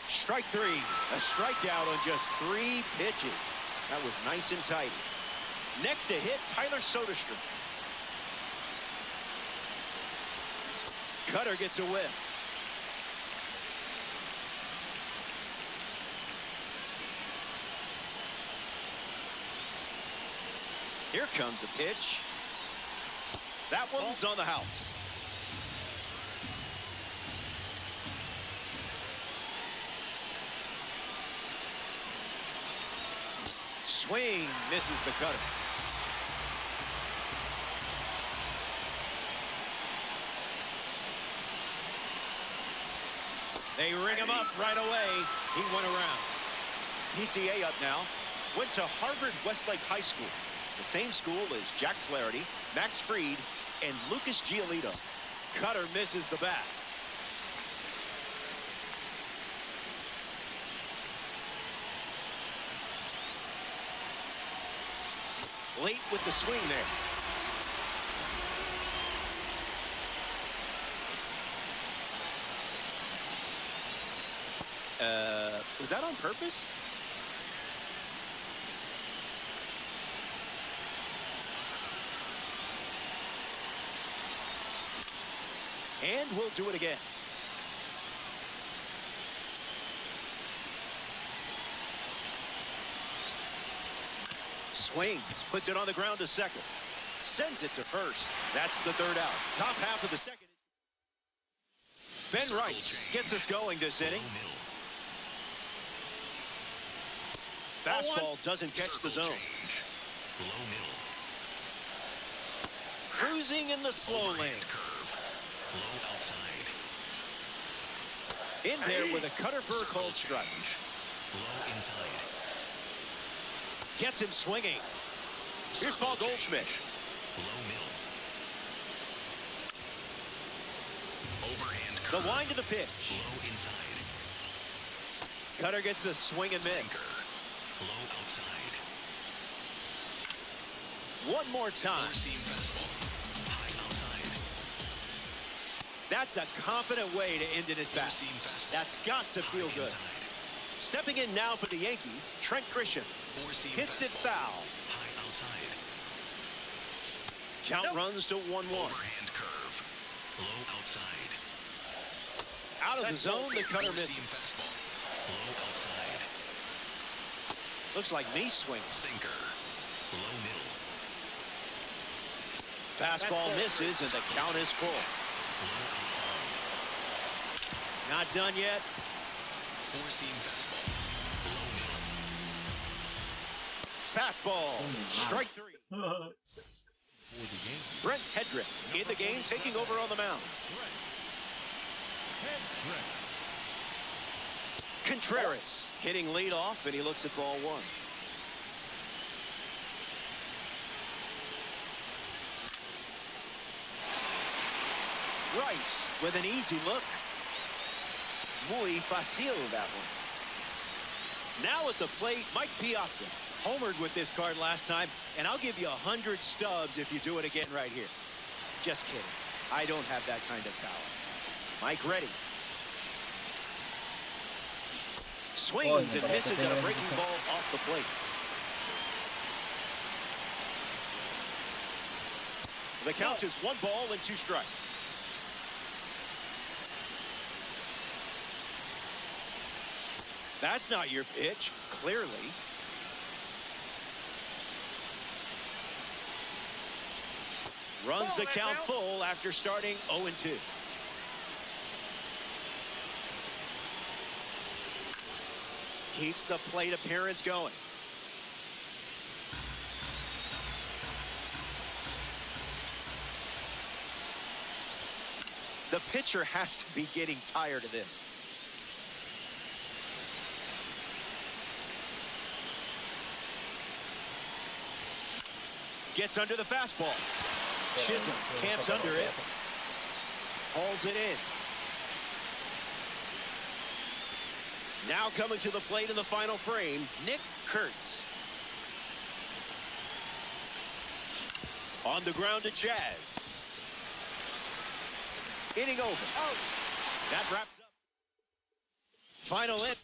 Strike 3. A strikeout on just 3 pitches. That was nice and tight. Next to hit, Tyler Soderstrom. Cutter gets a whiff. Here comes a pitch. That one's on the house. Swing, misses the cutter. They ring him up right away. He went around. PCA up now. Went to Harvard Westlake High School. The same school as Jack Flaherty, Max Fried, and Lucas Giolito. Cutter misses the bat. Late with the swing there. Was that on purpose? And we'll do it again. Swings, puts it on the ground to second. Sends it to first. That's the 3rd out. Top half of the second. Ben Rice gets us going this inning. Fastball doesn't catch the zone. Cruising in the slow lane. Low outside. In there with a cutter for a cold strike. Low inside. Gets him swinging. Here's Paul Goldschmidt. Low middle. Overhand The curve. wind to the pitch. Low inside. Cutter gets a swing and miss. Sinker. Low outside. One more time. Four-seam fastball. High outside. That's a confident way to end it at bat. Four-seam fastball. That's got to feel High good. inside. Stepping in now for the Yankees, Trent Grisham. Four-seam Hits it fastball. foul. High outside. Count runs to 1-1. Overhand curve. Low outside. Out of the zone, the cutter Four-seam misses. fastball. Low outside. Looks like me swing. Sinker. Low middle. Fastball misses, and the count is full. Low outside. Not done yet. Four-seam fastball. Low middle. Fastball. Strike three. For the Yankees, Brent Hedrick in the game, taking over on the mound. Hedrick. Contreras hitting leadoff, and he looks at ball one. Rice with an easy look. Muy fácil, that one. Now at the plate, Mike Piazza homered with this card last time, and I'll give you 100 stubs if you do it again right here. Just kidding. I don't have that kind of power. Mike ready. Swings and misses at a breaking ball off the plate. The count is 1 ball and 2 strikes. That's not your pitch, clearly. Runs the count full after starting 0-2. Keeps the plate appearance going. The pitcher has to be getting tired of this. Gets under the fastball. Chisholm camps under it. Hauls it in. Now coming to the plate in the final frame, Nick Kurtz. On the ground to Jazz. Inning over. Oh. That wraps up. Final in.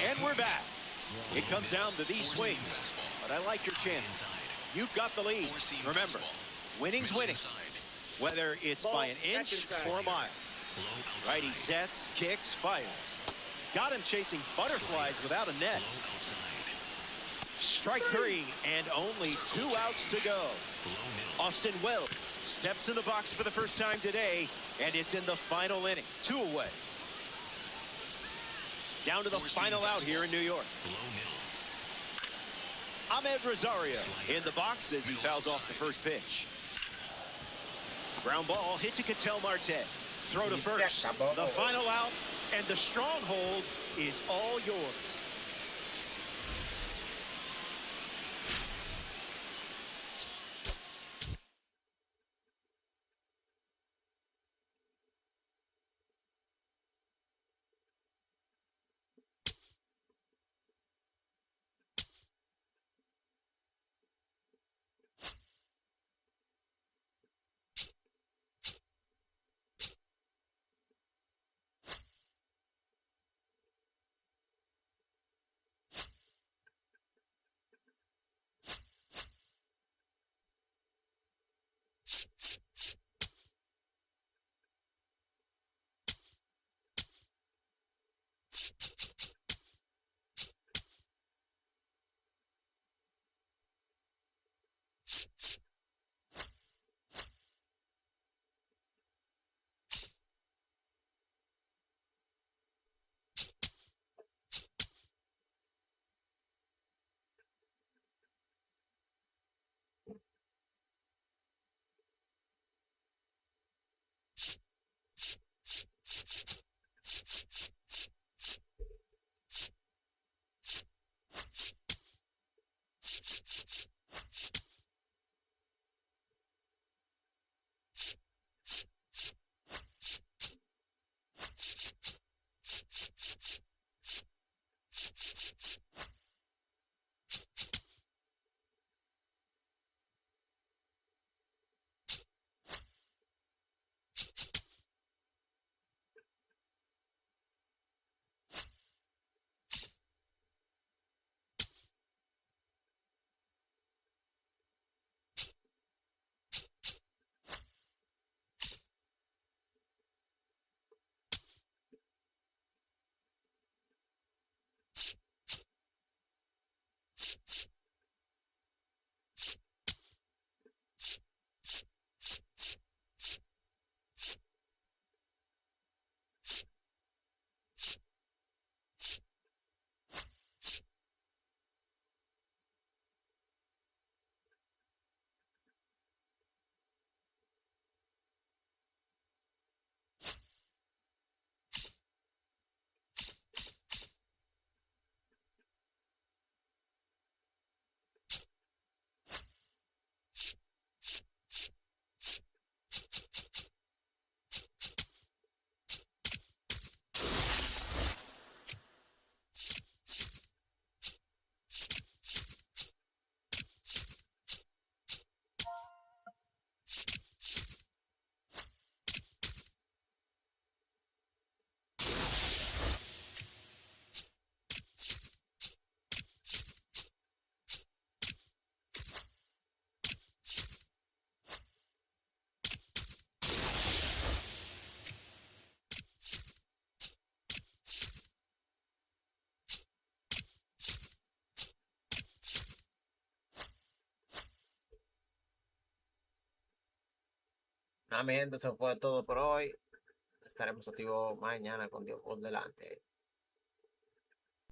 And we're back. It comes down to these swings, but I like your chance. You've got the lead. Remember, winning's winning, whether it's by an inch or a mile. Righty sets, kicks, fires. Got him chasing butterflies without a net. Strike three, and only 2 outs to go. Austin Wells steps in the box for the first time today, and it's in the final inning. 2 away. Down to the final out here in New York. Ahmed Rosario in the box as he fouls off the first pitch. Ground ball hit to Ketel Marte. Throw to first. The final out, and the stronghold is all yours. Mi gente, eso fue todo por hoy. Estaremos activos mañana con Dios por delante.